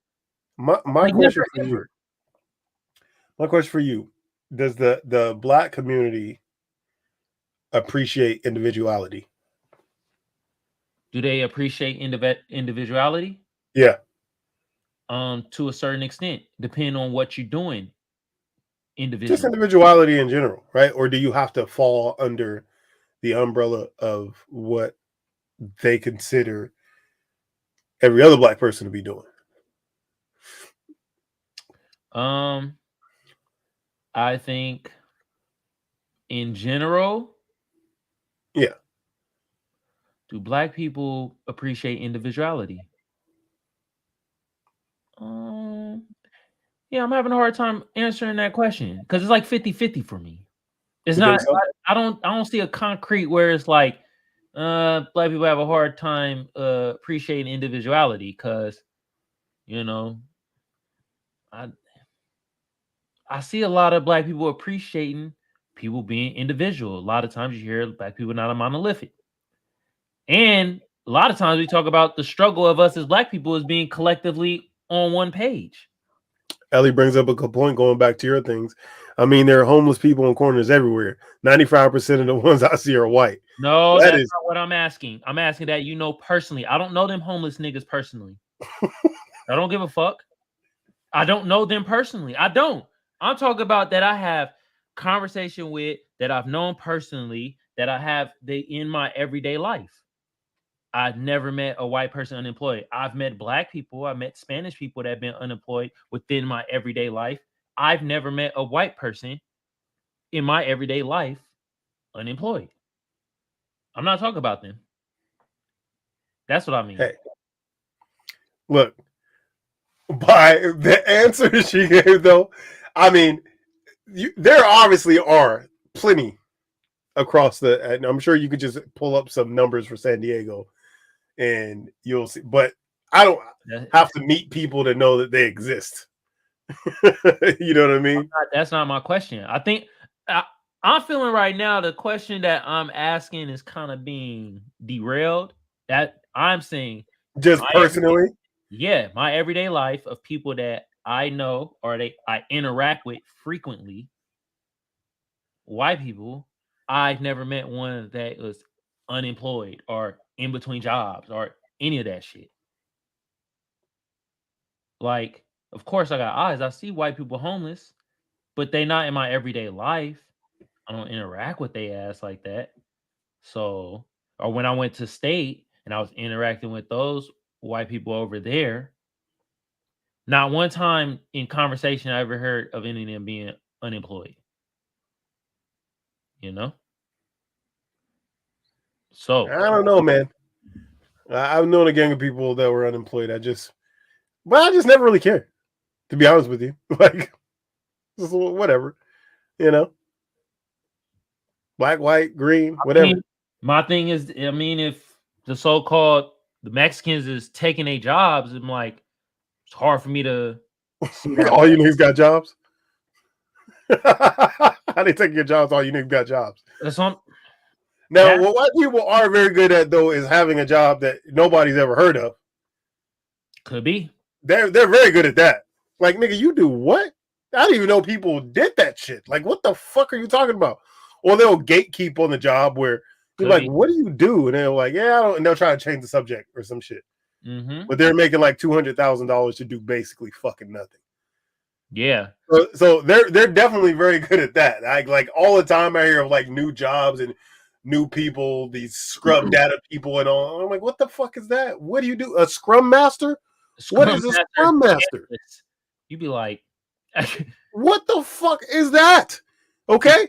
My question for you. My question for you: does the black community appreciate individuality? Do they appreciate individuality? Yeah. To a certain extent, depending on what you're doing. Just individuality in general, right? Or do you have to fall under the umbrella of what they consider every other black person to be doing? I think in general, yeah. Do black people appreciate individuality? Yeah, I'm having a hard time answering that question because it's like 50-50 for me. It's not. So? I don't see a concrete where it's like black people have a hard time appreciating individuality because I see a lot of black people appreciating people being individual. A lot of times you hear black people not a monolithic. And a lot of times we talk about the struggle of us as black people as being collectively on one page. Ellie brings up a good point going back to your things. I mean, there are homeless people in corners everywhere. 95% of the ones I see are white. No, that's not what I'm asking. I'm asking that you know personally. I don't know them homeless niggas personally. I don't give a fuck. I don't know them personally. I don't. I'm talking about that I have conversation with, that I've known personally, that I have in my everyday life. I've never met a white person unemployed. I've met black people. I've met Spanish people that have been unemployed within my everyday life. I've never met a white person in my everyday life unemployed. I'm not talking about them. That's what I mean. Hey, look, by the answer she gave, though, I mean, there obviously are plenty across and I'm sure you could just pull up some numbers for San Diego and you'll see, but I don't have to meet people to know that they exist. You know what I mean? That's not my question. I think I'm feeling right now the question that I'm asking is kind of being derailed. That I'm saying just personally, my everyday life of people that I know or I interact with frequently, white people, I've never met one that was unemployed or in between jobs or any of that shit. Like, of course, I got eyes. I see white people homeless, but they not in my everyday life. I don't interact with they ass like that. So, or when I went to state and I was interacting with those white people over there, not one time in conversation I ever heard of any of them being unemployed. You know? So I don't know, man. I've known a gang of people that were unemployed. I just never really cared, to be honest with you. Like, whatever, you know, black, white, green, whatever. My thing is, I mean, if the so-called the Mexicans is taking their jobs, I'm like, it's hard for me to. All you niggas got jobs. How they taking your jobs? All you niggas got jobs. Now, what white people are very good at, though, is having a job that nobody's ever heard of. Could be. They're very good at that. Like, nigga, you do what? I didn't even know people did that shit. Like, what the fuck are you talking about? Or they'll gatekeep on the job where you're like, what do you do? And they're like, yeah, I don't. And they'll try to change the subject or some shit. Mm-hmm. But they're making like $200,000 to do basically fucking nothing. Yeah. So they're definitely very good at that. Like all the time I hear of like new jobs and new people, these scrub data people and all. I'm like, what the fuck is that? What do you do? A scrum master? What is a scrum master? You'd be like, what the fuck is that? Okay.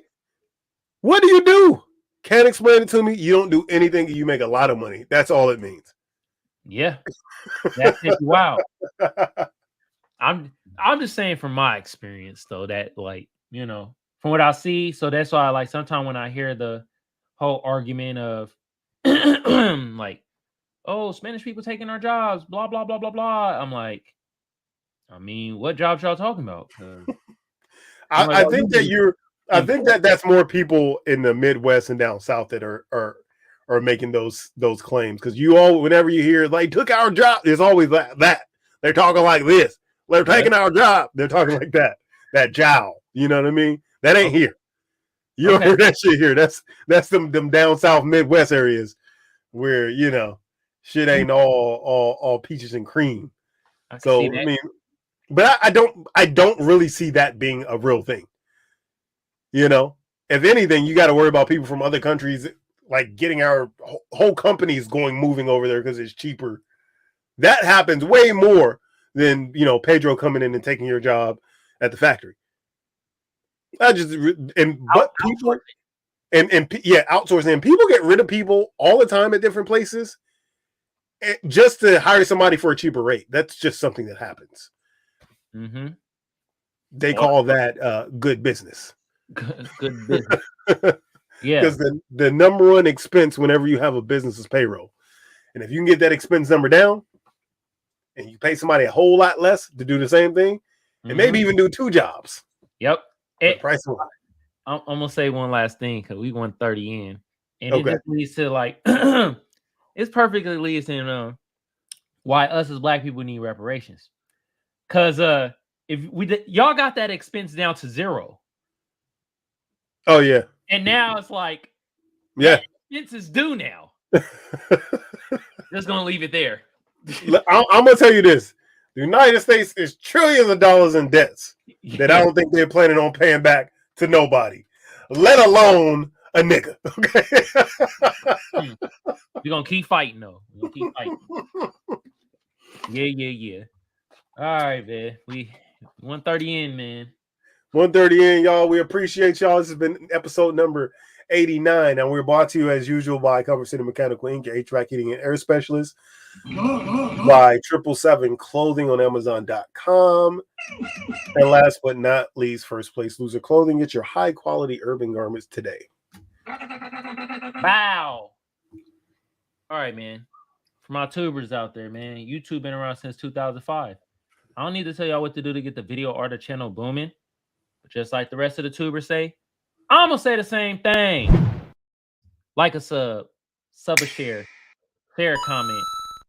What do you do? Can't explain it to me. You don't do anything. You make a lot of money. That's all it means. Yeah. That's it. Wow. I'm just saying from my experience though, that like, you know, from what I see. So that's why I like sometimes when I hear the whole argument of like, oh, Spanish people taking our jobs, blah, blah, blah, blah, blah. I'm like, I mean, what jobs y'all talking about? I think that I think that that's more people in the Midwest and down south that are making those claims. Because whenever you hear like took our job, there's always that. They're talking like this. They're taking our job. They're talking like that. That jowl. You know what I mean? That ain't here. You don't hear that shit here. That's them down south Midwest areas where, you know, shit ain't all peaches and cream. So I mean, but I don't really see that being a real thing. You know, if anything, you got to worry about people from other countries like getting our whole companies moving over there because it's cheaper. That happens way more than, you know, Pedro coming in and taking your job at the factory. Outsourcing, and people get rid of people all the time at different places just to hire somebody for a cheaper rate. That's just something that happens. Mm-hmm. They call that good business. Good business. Yeah, because the number one expense whenever you have a business is payroll, and if you can get that expense number down, and you pay somebody a whole lot less to do the same thing, and maybe even do two jobs. Yep. Price one. I'm gonna say one last thing because we went 30 in, and Okay. it just leads to like it's perfectly leads in why us as black people need reparations. Cause if y'all got that expense down to 0. Oh yeah. And now it's like Yeah. expense is due now. Just gonna leave it there. I'm gonna tell you this: the United States is trillions of dollars in debts that I don't think they're planning on paying back to nobody, let alone a nigga. Okay. We're gonna keep fighting though. We're gonna keep fighting. Yeah. All right, man. We 130 in, man. 130 in, y'all. We appreciate y'all. This has been episode number 89, and we're brought to you as usual by Cover City Mechanical Inc., your HVAC heating and air specialist, by 777 Clothing on Amazon.com, and last but not least, First Place Loser Clothing. Get your high quality urban garments today. Wow. All right, man. For my tubers out there, man, YouTube been around since 2005. I don't need to tell y'all what to do to get the video or the channel booming. But just like the rest of the tubers say, I'm gonna say the same thing. Like a sub a share a comment,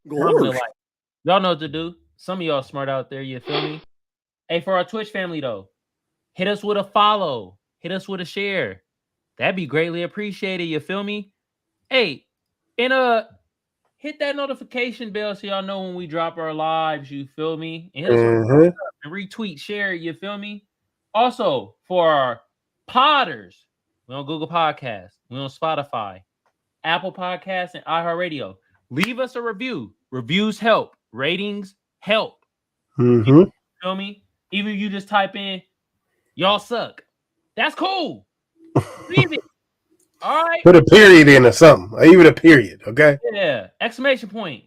comment a like. Y'all know what to do. Some of y'all smart out there, you feel me? Hey, for our Twitch family though, hit us with a follow, hit us with a share. That'd be greatly appreciated. You feel me? Hey, and hit that notification bell so y'all know when we drop our lives. You feel me? And hit us with and retweet, share. You feel me? Also, for our podders, we on Google Podcasts, we on Spotify, Apple Podcasts, and iHeartRadio. Leave us a review. Reviews help. Ratings help. You feel me? Even if you just type in, y'all suck. That's cool. Leave it. All right. Put a period in or something. Or even a period, okay? Yeah. Exclamation point.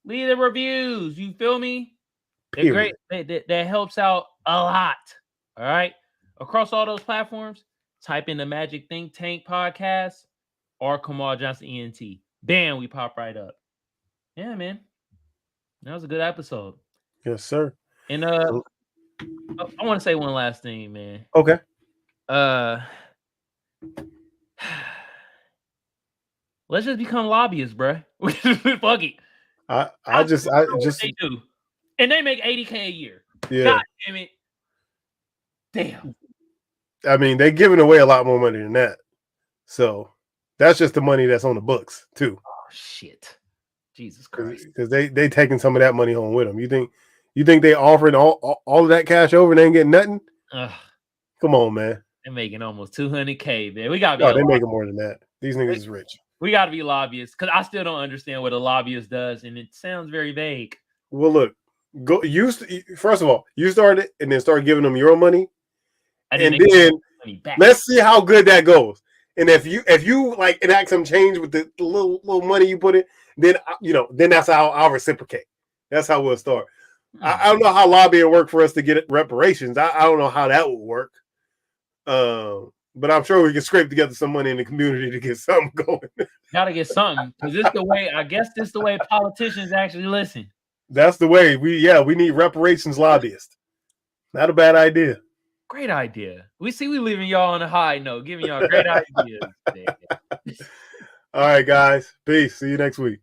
Leave the reviews. You feel me? They're great. That helps out a lot. All right. Across all those platforms, type in the Magic Think Tank podcast or Kamal Johnson ENT. Bam, we pop right up. Yeah, man. That was a good episode. Yes, sir. And I want to say one last thing, man. Okay. Let's just become lobbyists, bro. Fuck it. I just they do, and they make $80K a year. Yeah. God damn it. Damn. I mean, they're giving away a lot more money than that. So that's just the money that's on the books too. Oh shit. Jesus Christ. Because they taking some of that money home with them. You think they offering all of that cash over and they ain't getting nothing? Come on, man. They're making almost $200K, man. We gotta be. No, they're making more than that. These niggas is rich. We gotta be lobbyists because I still don't understand what a lobbyist does, and it sounds very vague. Well, look, first of all, you start it and then start giving them your money, and then let's see how good that goes. And if you like enact some change with the little money you put in, then then that's how I'll reciprocate. That's how we'll start. I don't know how lobbying work for us to get reparations. I don't know how that would work. But I'm sure we can scrape together some money in the community to get something going. Gotta get something because this the way. I guess this the way politicians actually listen. That's the way we need reparations lobbyists. Not a bad idea. Great idea. We leaving y'all on a high note, giving y'all great ideas. All right, guys. Peace. See you next week.